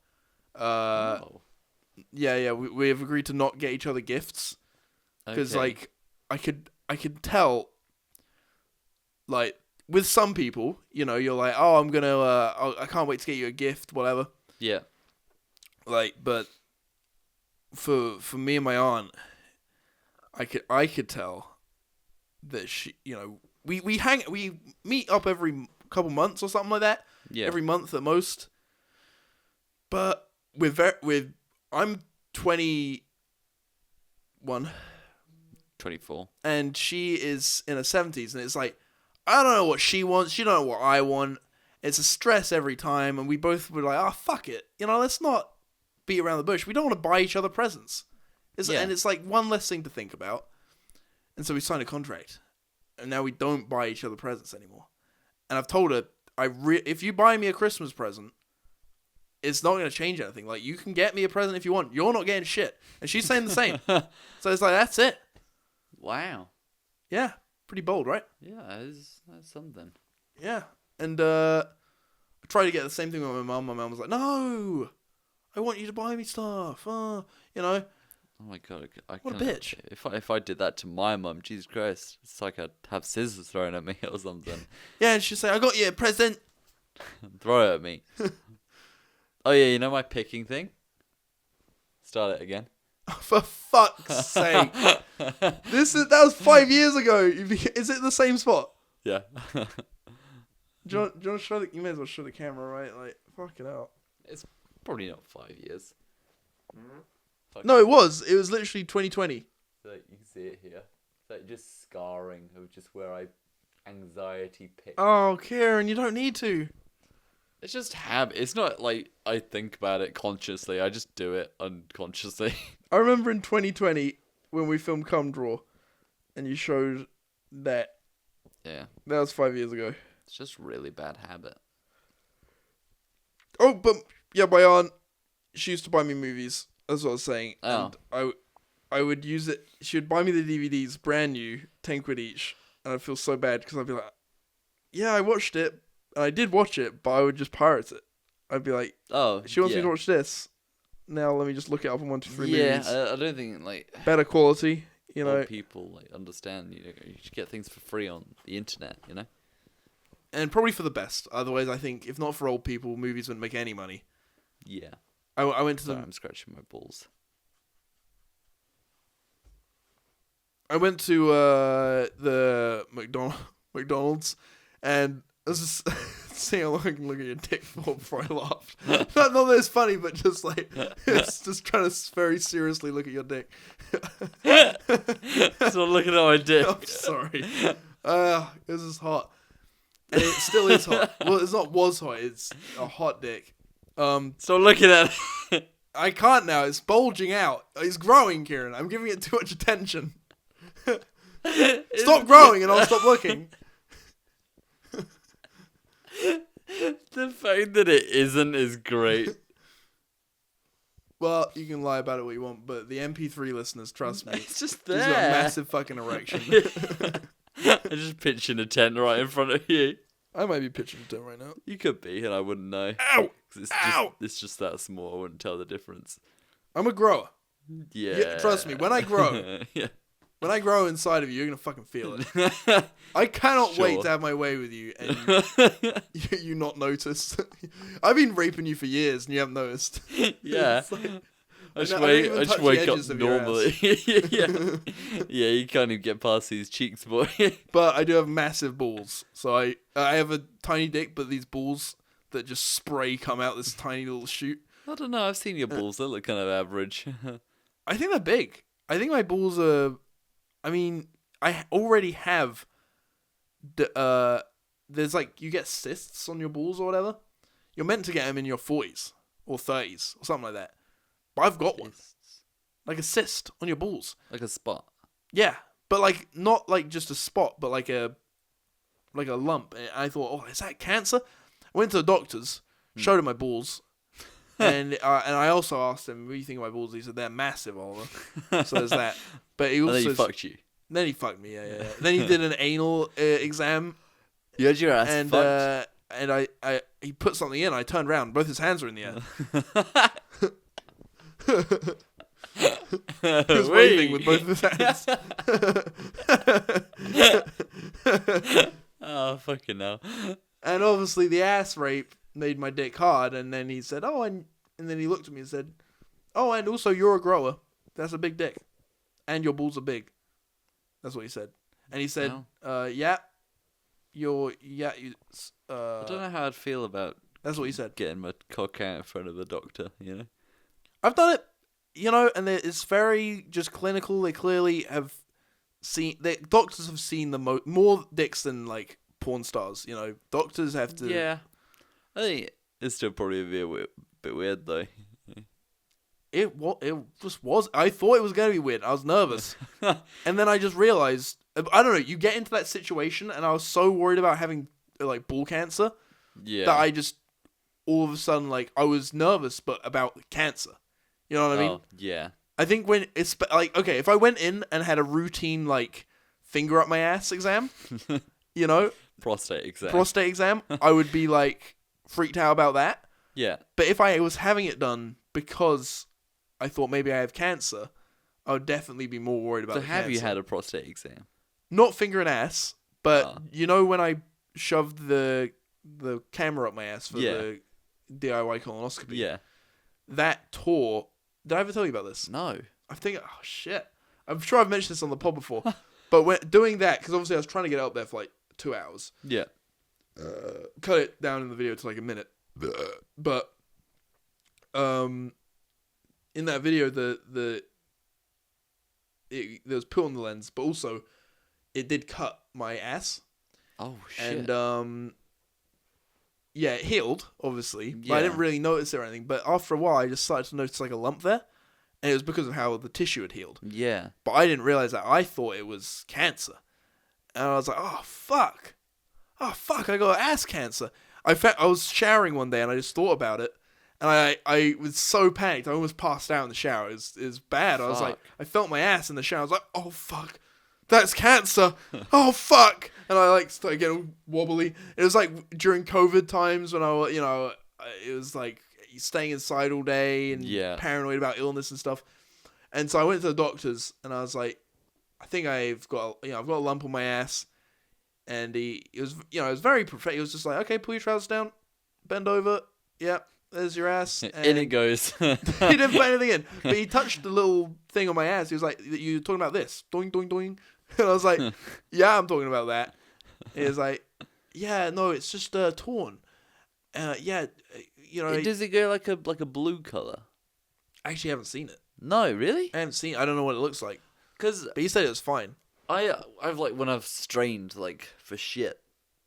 Yeah, we have agreed to not get each other gifts. Because, like, I could tell, like, with some people, you know, you're like, oh, I'm gonna, I can't wait to get you a gift, whatever. Yeah. Like, but for me and my aunt, I could tell that she, you know, we meet up every couple months or something like that. Yeah. Every month at most. But I'm 21. 24. And she is in her 70s, and it's like, I don't know what she wants, she don't know what I want. It's a stress every time, and we both were like, oh, fuck it. You know, let's not beat around the bush. We don't want to buy each other presents. And it's like one less thing to think about. And so we signed a contract, and now we don't buy each other presents anymore. And I've told her, if you buy me a Christmas present, it's not going to change anything. Like, you can get me a present if you want. You're not getting shit. And she's saying the same. So it's like, that's it. Wow. Yeah. Pretty bold, right? Yeah, that's something. Yeah. And I tried to get the same thing with my mum. My mum was like, no, I want you to buy me stuff. You know. Oh my god, I What a can't. bitch. If I did that to my mum, Jesus Christ, it's like I'd have scissors thrown at me or something. Yeah, and she'd say, I got you a present. Throw it at me. Oh yeah, you know my picking thing? Start it again. For fuck's sake. That was 5 years ago. Is it the same spot? Yeah. Do you want to show you may as well show the camera, right? Like, fuck it out. It's probably not 5 years. No, it was. It was literally 2020. So you can see it here. It's like just scarring of just where I anxiety pick. Oh, Kieran, you don't need to. It's just habit. It's not like I think about it consciously. I just do it unconsciously. I remember in 2020 when we filmed Come Draw, and you showed that. Yeah. That was 5 years ago. It's just really bad habit. Oh, but yeah, my aunt, she used to buy me movies. That's what I was saying. Oh. And I would use it. She would buy me the DVDs, brand new, 10 quid each. And I'd feel so bad because I'd be like, yeah, I watched it. And I did watch it, but I would just pirate it. I'd be like, oh, she wants me to watch this. Now let me just look it up on 1, 2, 3 movies. Yeah, I don't think, like... Better quality, you know. People, like, understand, you should get things for free on the internet, you know? And probably for the best. Otherwise, I think, if not for old people, movies wouldn't make any money. Yeah. I went to Sorry, the... I'm scratching my balls. I went to the McDonald's, and I was just seeing how long I can look at your dick for before I laughed. Not that it's funny, but just like, it's just trying to very seriously look at your dick. So looking at my dick. I'm sorry. This is hot. And it still is hot. Well, it's not was hot, it's a hot dick. So looking at it. I can't now, it's bulging out. It's growing, Kieran. I'm giving it too much attention. Stop growing and I'll stop looking. The fact that it isn't is great. Well, you can lie about it what you want, but the MP3 listeners, trust me. It's just there. He's got a massive fucking erection. I'm just pitching a tent right in front of you. I might be pitching a tent right now. You could be, and I wouldn't know. Ow! Ow! It's just that small. I wouldn't tell the difference. I'm a grower. Yeah. Trust me, when I grow, yeah. when I grow inside of you, you're going to fucking feel it. I cannot Sure. wait to have my way with you and you not notice. I've been raping you for years and you haven't noticed. Yeah. I just touch the wake up edges of your normally. Yeah. Yeah, you can't even get past these cheeks, boy. But I do have massive balls. So I have a tiny dick, but these balls that just spray come out this tiny little shoot. I don't know. I've seen your balls. They look kind of average. I think they're big. I think my balls are... I mean, I already have... there's like... You get cysts on your balls or whatever. You're meant to get them in your 40s or 30s or something like that. But I've got one. Like a cyst on your balls. Like a spot. Yeah. But like, not like just a spot, but like a lump. And I thought, oh, is that cancer? I went to the doctors, showed him my balls. And I also asked him, what do you think of my balls? He said, they're massive, Oliver. So there's that. But he also... And then he fucked you. Then he fucked me, yeah. Then he did an anal exam. You had your ass fucked? And he put something in. I turned around. Both his hands were in the air. He was waving with both of his hands. Oh, fucking hell. And obviously the ass rape made my dick hard. And then he said, oh, and then he looked at me and said, oh, and also you're a grower. That's a big dick. And your balls are big. That's what he said. And he said, yeah. I don't know how I'd feel about... That's what he said. Getting my cock out in front of the doctor, you know? I've done it, you know, and it's very just clinical. They clearly have seen... Doctors have seen the more dicks than, like, porn stars, you know? Doctors have to... Yeah. I think it's still probably a bit weird, though. It just was. I thought it was going to be weird. I was nervous. And then I just realized... I don't know, you get into that situation, and I was so worried about having, like, ball cancer... Yeah. That I just... All of a sudden, like, I was nervous, but about cancer. You know what I mean? Oh, yeah. I think when it's... Like, okay, if I went in and had a routine, like, finger up my ass exam, you know? Prostate exam. I would be, like, freaked out about that. Yeah. But if I was having it done because I thought maybe I have cancer, I would definitely be more worried about. So the have cancer. you had a prostate exam? Not finger and ass, but you know when I shoved the camera up my ass for the DIY colonoscopy. Yeah. That tore. Did I ever tell you about this? No. I think. Oh shit! I'm sure I've mentioned this on the pod before, but when doing that, because obviously I was trying to get up there for like 2 hours. Yeah. Cut it down in the video to like a minute, but in that video there was poo on the lens, but also it did cut my ass. Oh shit! And it healed obviously, but I didn't really notice it or anything. But after a while, I just started to notice like a lump there, and it was because of how the tissue had healed. Yeah. But I didn't realize that. I thought it was cancer, and I was like, "Oh fuck! I got ass cancer." I was showering one day, and I just thought about it, and I was so panicked. I almost passed out in the shower. It was bad. I was like, I felt my ass in the shower. I was like, "Oh fuck, that's cancer! Oh fuck!" And I like started getting wobbly. It was like during COVID times when it was like staying inside all day and paranoid about illness and stuff. And so I went to the doctors, and I was like, "I think I've got a lump on my ass." And it was very perfect. He was just like, "Okay, pull your trousers down, bend over. Yep, there's your ass." And in it goes. He didn't put anything in, but he touched the little thing on my ass. He was like, "You talking about this? Doing, doing, doing." And I was like, "Yeah, I'm talking about that." And he was like, "Yeah, no, it's just torn." Does it go like a blue color? I actually haven't seen it. No, really? I haven't seen it. I don't know what it looks like. But he said it was fine. I've like when I've strained like for shit.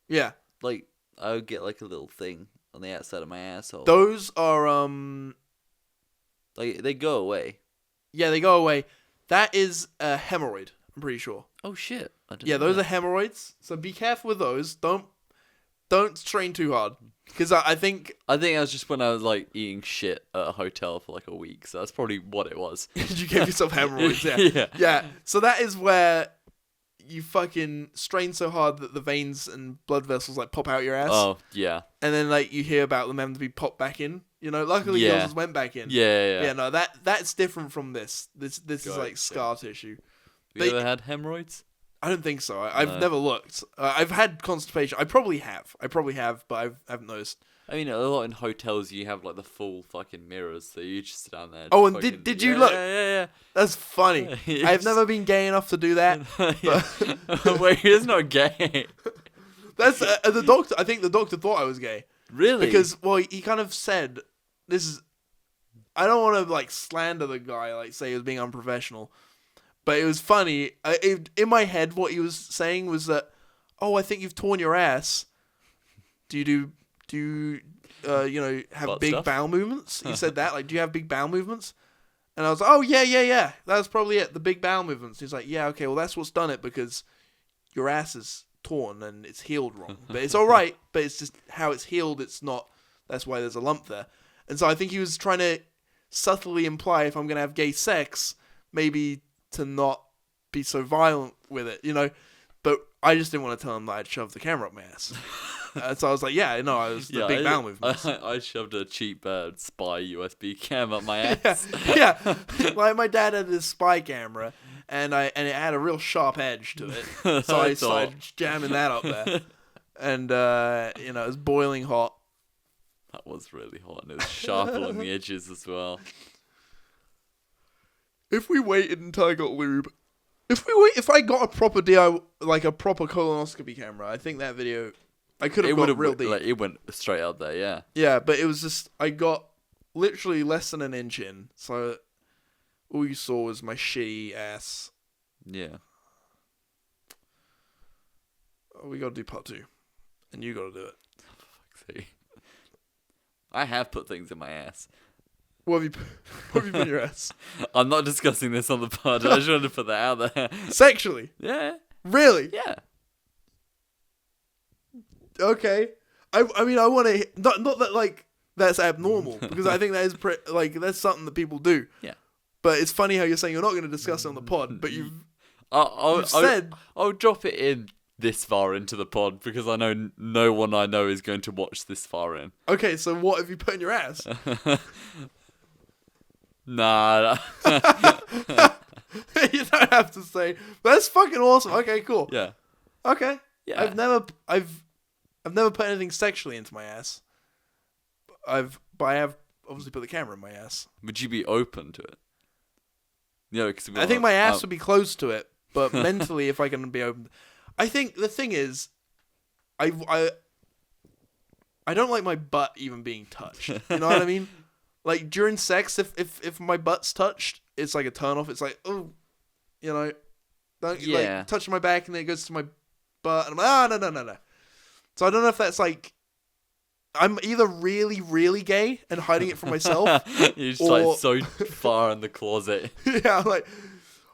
Yeah. Like I would get like a little thing on the outside of my asshole. Those are like they go away. Yeah, they go away. That is a hemorrhoid, I'm pretty sure. Oh shit. Those are hemorrhoids. So be careful with those. Don't strain too hard. Because I think that was just when I was like eating shit at a hotel for like a week. So that's probably what it was. You gave yourself hemorrhoids, yeah. Yeah. So that is where you fucking strain so hard that the veins and blood vessels like pop out your ass. Oh, yeah. And then like you hear about them having to be popped back in. Luckily yours just went back in. Yeah. Yeah, no, that's different from this. This is like scar tissue. Have you ever had hemorrhoids? I don't think so. I've never looked. I've had constipation. I probably have, but I haven't noticed. I mean, a lot in hotels you have like the full fucking mirrors, so you just sit down there. Oh, and did you look? Yeah. That's funny. Yes. I've never been gay enough to do that. Wait, he's not gay. That's the doctor. I think the doctor thought I was gay. Really? Because he kind of said, "This is." I don't want to like slander the guy, like say he was being unprofessional. But it was funny. In my head, what he was saying was that, "Oh, I think you've torn your ass. Do you have Butt big stuff? bowel movements?" He said that, like, "Do you have big bowel movements?" And I was like, "Oh, yeah. That's probably it, the big bowel movements." He's like, "Yeah, okay, well, that's what's done it because your ass is torn and it's healed wrong. But it's all right, but it's just how it's healed, it's not, that's why there's a lump there." And so I think he was trying to subtly imply if I'm going to have gay sex, maybe to not be so violent with it, But I just didn't want to tell him that I'd shoved the camera up my ass. So I was like, I was the big bowel movements. I shoved a cheap spy USB cam up my ass. Yeah. Like my dad had this spy camera, and it had a real sharp edge to it. So I started jamming that up there. And, it was boiling hot. That was really hot, and it was sharp along the edges as well. If we waited until I got lube, if I got a proper DIY, like a proper colonoscopy camera, I think that video, I could have got real deep. Like, it went straight up there, yeah. Yeah, but it was just, I got literally less than an inch in, so all you saw was my shitty ass. Yeah. Oh, we gotta do part 2, and you gotta do it. For fuck's sake. I have put things in my ass. What have you put in your ass? I'm not discussing this on the pod. I just wanted to put that out there. Sexually? Yeah. Really? Yeah. Okay. I mean, I want to... Not that, like, that's abnormal, because I think that is, that's something that people do. Yeah. But it's funny how you're saying you're not going to discuss it on the pod, but you've said... I'll drop it in this far into the pod, because I know no one I know is going to watch this far in. Okay, so what have you put in your ass? Nah. You don't have to say. That's fucking awesome. Okay, cool. Yeah. Okay. Yeah. I've never put anything sexually into my ass. But I have obviously put the camera in my ass. Would you be open to it? Yeah, I think my ass would be close to it, but mentally, if I can be open, I think the thing is, I don't like my butt even being touched. You know what I mean? Like during sex, if my butt's touched, it's like a turn off. It's like, oh, you know, don't like touch my back and then it goes to my butt, and I'm like, no. So I don't know if that's like, I'm either really, really gay and hiding it from myself. You're just like so far in the closet. Yeah, I'm like,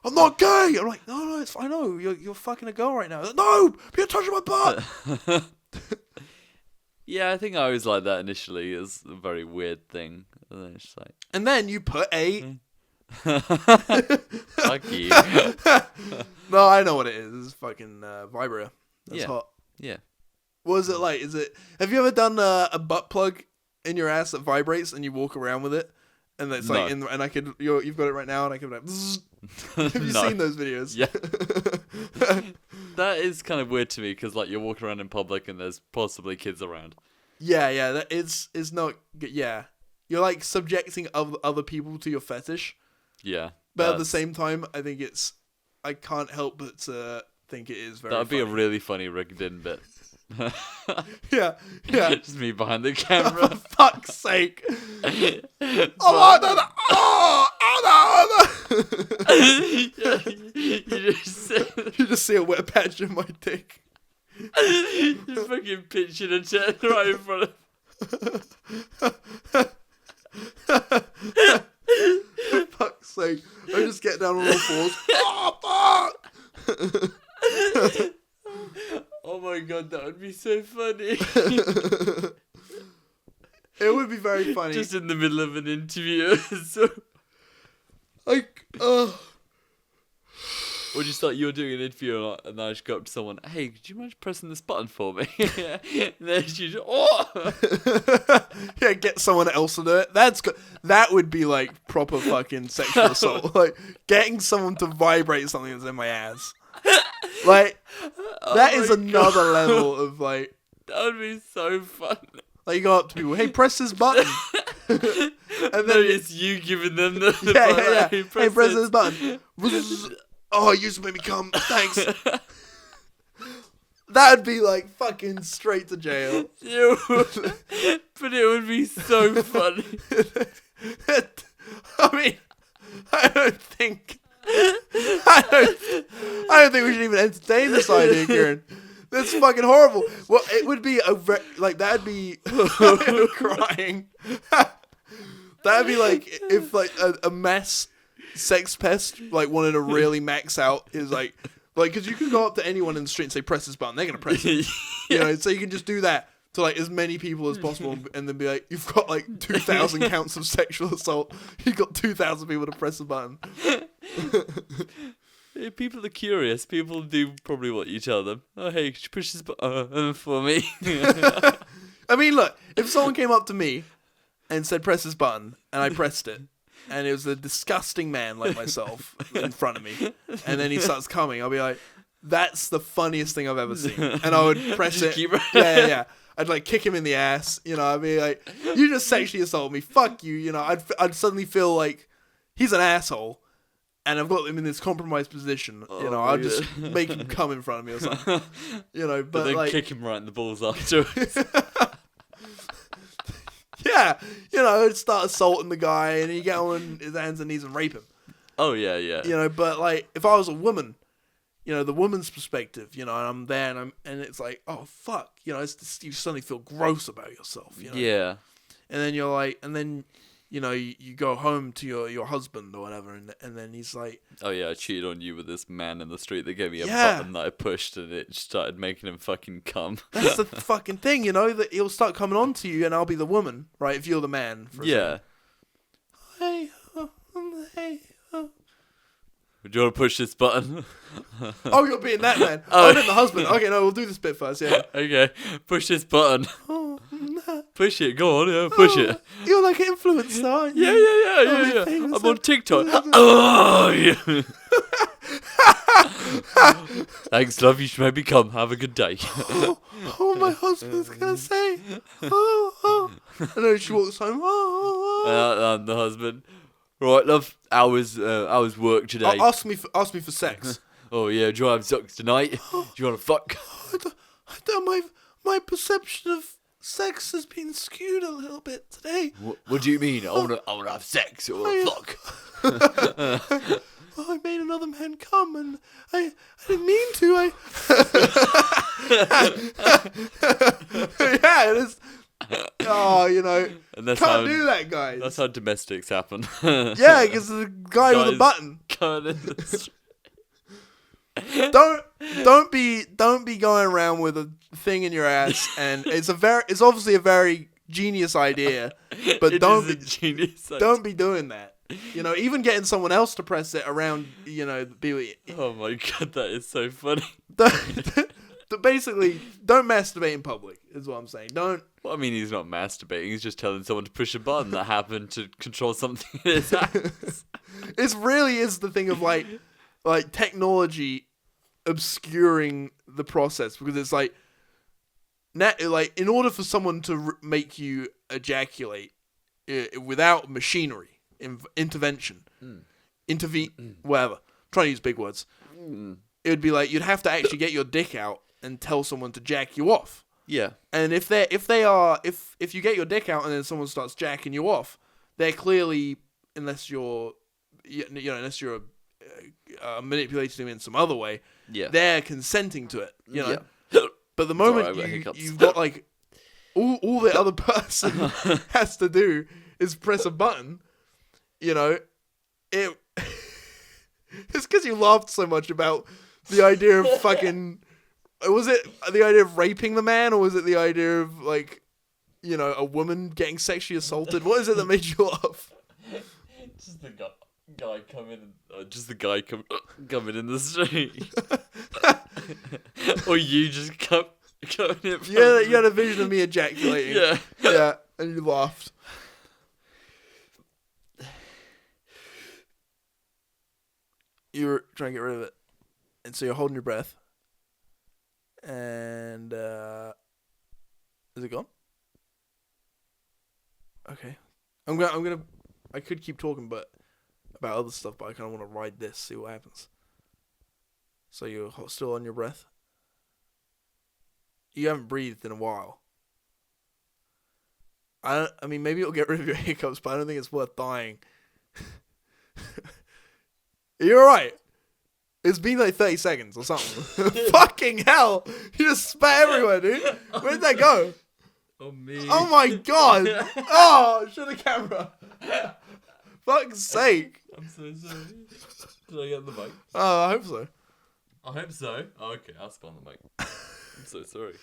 I'm not gay. I'm like, no, it's fine. I know you're fucking a girl right now. Like, no, you're touching my butt. Yeah, I think I always like that initially. It's a very weird thing. And then it's just like, and then you put a. Fuck you. No, I know what it is. It's fucking vibrator. That's hot. Yeah. What is it like? Have you ever done a butt plug in your ass that vibrates and you walk around with it? And it's like, and I could, you've got it right now, and I could like, have you seen those videos? Yeah. That is kind of weird to me because like you're walking around in public and there's possibly kids around. Yeah, that it's not good. Yeah, you're like subjecting other people to your fetish. Yeah, but at the same time, I can't help but to think it is very. That'd be a really funny rigged in bit. Yeah. Just me behind the camera. For fuck's sake! Oh no! You just see a wet patch in my dick. You fucking pitching a tent right in front of. For fuck's sake! I just get down on all fours. Oh fuck! Oh my god, that would be so funny. It would be very funny. Just in the middle of an interview. So, like, or just like you're doing an interview and I just go up to someone, hey, could you mind pressing this button for me? And then you just, yeah, get someone else to do it. That's good. That would be like proper fucking sexual assault. Like getting someone to vibrate something that's in my ass. Like that is another level of like. That would be so fun. Like you go up to people, hey, press this button. And then it's you giving them the yeah. Hey, press this button. Oh, you just made me come. Thanks. That'd be like fucking straight to jail. But it would be so funny. I mean, I don't think we should even entertain this idea, Kieran. That's fucking horrible. Well, it would be that'd be crying. That'd be like if like a mass sex pest like wanted to really max out his like because you can go up to anyone in the street and say press this button, they're gonna press it. You know, so you can just do that to like as many people as possible and then be like, you've got like 2,000 counts of sexual assault. You've got 2,000 people to press the button. People are curious. People do probably what you tell them. Oh, hey, could you push this button for me? I mean, look, if someone came up to me and said press this button and I pressed it and it was a disgusting man like myself in front of me and then he starts coming, I'll be like, that's the funniest thing I've ever seen. And I would press it. Yeah. I'd like kick him in the ass. You know, I'd be like, you just sexually assaulted me. Fuck you. You know, I'd suddenly feel like he's an asshole. And I've got him in this compromised position. You know, I'll just make him come in front of me or something. You know, but then like, kick him right in the balls afterwards. Yeah, you know, I'd start assaulting the guy and he'd get on his hands and knees and rape him. Oh, yeah. You know, but like, if I was a woman, you know, the woman's perspective, you know, and I'm there and it's like, oh, fuck. You know, you suddenly feel gross about yourself, you know? Yeah. And then you're like, you know, you go home to your husband or whatever, and then he's like, oh yeah, I cheated on you with this man in the street that gave me a button that I pushed and it started making him fucking come. That's the fucking thing, you know, that he'll start coming on to you and I'll be the woman, right, if you're the man. For a second. Hey, Would you want to push this button? Oh, you're being that man. Oh, I'm the husband. Okay, no, we'll do this bit first, yeah. Okay, push this button. Push it, go on, yeah, push it. You're like an influencer, aren't you? Yeah. I'm on TikTok. Oh, yeah. Thanks, love. You should maybe come. Have a good day. Oh, my husband's gonna say. And then she walks home. I'm the husband. Right, love. How was work today? Ask me for sex. Oh yeah, do you want to have sex tonight? Do you want to fuck? I don't. My perception of sex has been skewed a little bit today. What do you mean? I wanna have sex or fuck. I made another man come, and I didn't mean to. Yeah, it is. Oh, and that's can't do that, guys. That's how domestics happen. Yeah, because the guy with a button. Don't be going around with a thing in your ass, and it's obviously a very genius idea, but don't be doing that. Even getting someone else to press it around, Oh my god, that is so funny. Basically, don't masturbate in public, is what I'm saying. Don't. Well, I mean, he's not masturbating. He's just telling someone to push a button that happened to control something in his ass. It really is the thing of like technology obscuring the process, because it's like in order for someone to make you ejaculate without machinery intervention, whatever. I'm trying to use big words. It would be like you'd have to actually get your dick out and tell someone to jack you off. Yeah. And if you get your dick out and then someone starts jacking you off, they're clearly, unless you're manipulating them in some other way, they're consenting to it. Yeah. But the moment you've got like all the other person has to do is press a button, it's because you laughed so much about the idea of fucking. Was it the idea of raping the man, or was it the idea of like, a woman getting sexually assaulted? What is it that made you laugh? Just the guy coming, just the guy coming in the street, or you just coming in. Yeah, you had a vision of me ejaculating. Yeah, and you laughed. You were trying to get rid of it, and so you're holding your breath. And is it gone? Okay, I'm gonna. I could keep talking, but about other stuff, but I kind of want to ride this, see what happens. So you're still on your breath. You haven't breathed in a while. I mean, maybe it'll get rid of your hiccups, but I don't think it's worth dying. You're alright. It's been like 30 seconds or something. Fucking hell! You just spat everywhere, dude. Where'd that go? Oh, me. Oh my god! Oh, show the camera. Fuck's sake. I'm so sorry. Did I get the mic? Oh, I hope so. I hope so. Oh, okay, I'll spell on the mic. I'm so sorry.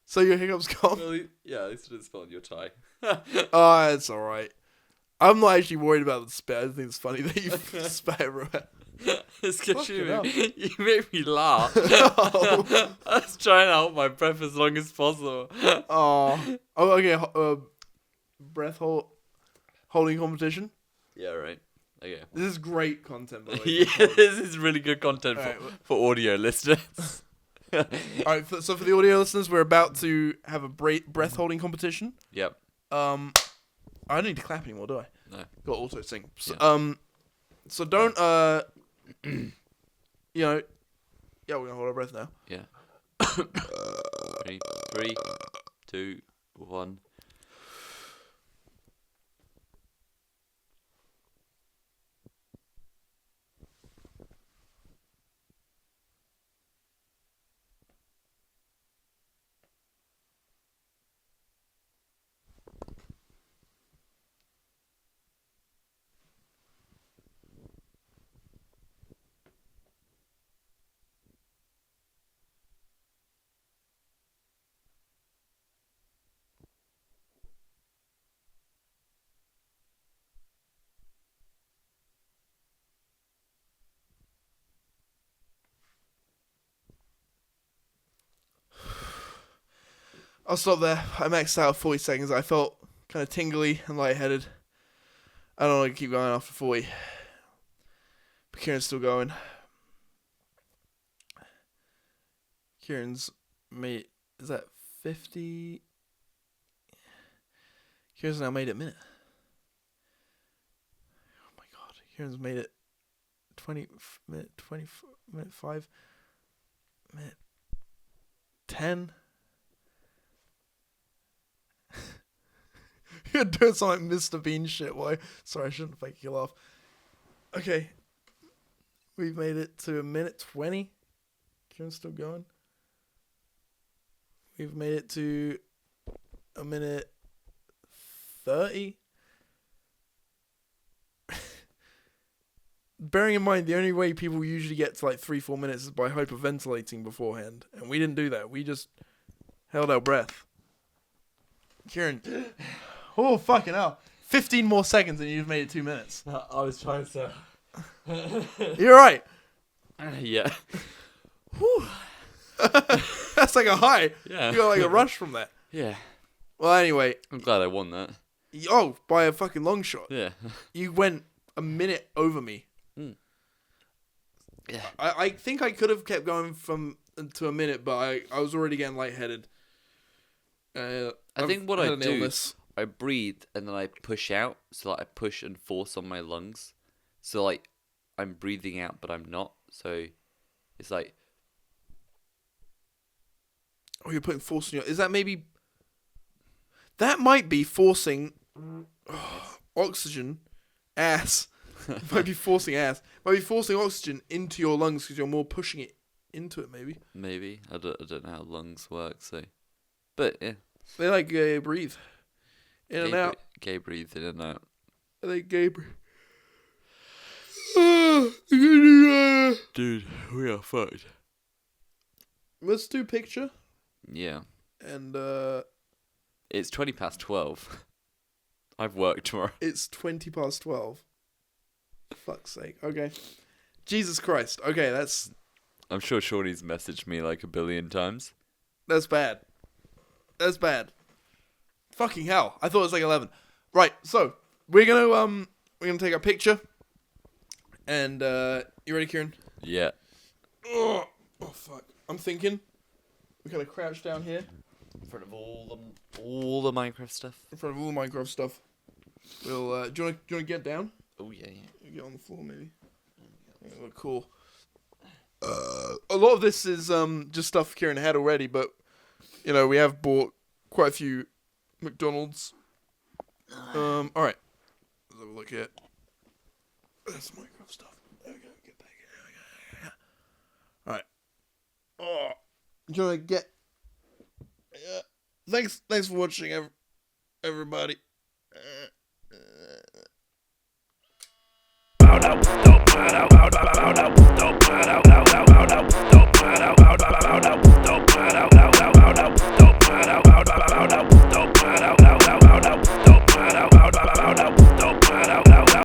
So your hiccups gone? Well, yeah, at least it didn't spell on your tie. Oh, it's alright. I'm not actually worried about the spat. I think it's funny that you spat everywhere. It's because you made me laugh. I was trying to hold my breath as long as possible. Oh, okay. Breath holding competition. Yeah, right. Okay. This is great content, by the way. Yeah, this is really good content for audio listeners. Alright, so for the audio listeners, we're about to have a breath holding competition. Yep. I don't need to clap anymore, do I? No. Got auto sync. So, yeah. So don't we're gonna hold our breath now. Yeah. Ready? 3, 2, 1. I'll stop there. I maxed out 40 seconds. I felt kind of tingly and lightheaded. I don't want to keep going after 40. But Kieran's still going. Kieran's made... Is that 50? Kieran's now made it a minute. Oh my god. Kieran's made it 20 minute 20 minute 5 minute 10. You're doing some like Mr. Bean shit. Why? Sorry, I shouldn't make you laugh. Okay. We've made it to a minute 20. Kieran's still going. We've made it to a minute 30. Bearing in mind, the only way people usually get to like 3-4 minutes is by hyperventilating beforehand. And we didn't do that. We just held our breath. Kieran. Oh, fucking hell. 15 more seconds and you've made it 2 minutes. I was trying to... You're right. Yeah. Whew. That's like a high. Yeah. You got like a rush from that. Yeah. Well, anyway. I'm glad I won that. Oh, by a fucking long shot. Yeah. You went a minute over me. Mm. Yeah. I think I could have kept going to a minute, but I was already getting lightheaded. I think what I do is I breathe and then I push out. So like I push and force on my lungs. So like I'm breathing out, but I'm not. So it's like... Oh, you're putting force on your... Is that maybe... That might be forcing oxygen, ass. Might be forcing ass. Might be forcing oxygen into your lungs because you're more pushing it into it, maybe. Maybe. I don't know how lungs work, so... But, yeah. They like breathe. In and out. Gay breathe in and out. They gay breathe. Dude, we are fucked. Let's do picture. Yeah. And, It's 12:20. I've worked tomorrow. It's 12:20. Fuck's sake. Okay. Jesus Christ. Okay, that's... I'm sure Shorty's messaged me like 1 billion times. That's bad. That's bad. Fucking hell. I thought it was like 11. Right, so, we're gonna take a picture. And, you ready, Kieran? Yeah. Oh, fuck. I'm thinking. We're gonna crouch down here. In front of all the Minecraft stuff. In front of all the Minecraft stuff. We'll, do you wanna get down? Oh, yeah. You get on the floor, maybe. Yeah, look cool. A lot of this is just stuff Kieran had already, but you know we have bought quite a few McDonald's. All right, let's have a look here. That's Minecraft stuff. There we go. Get back here. All right. Oh, do you want to get? Thanks for watching, everybody. Stop.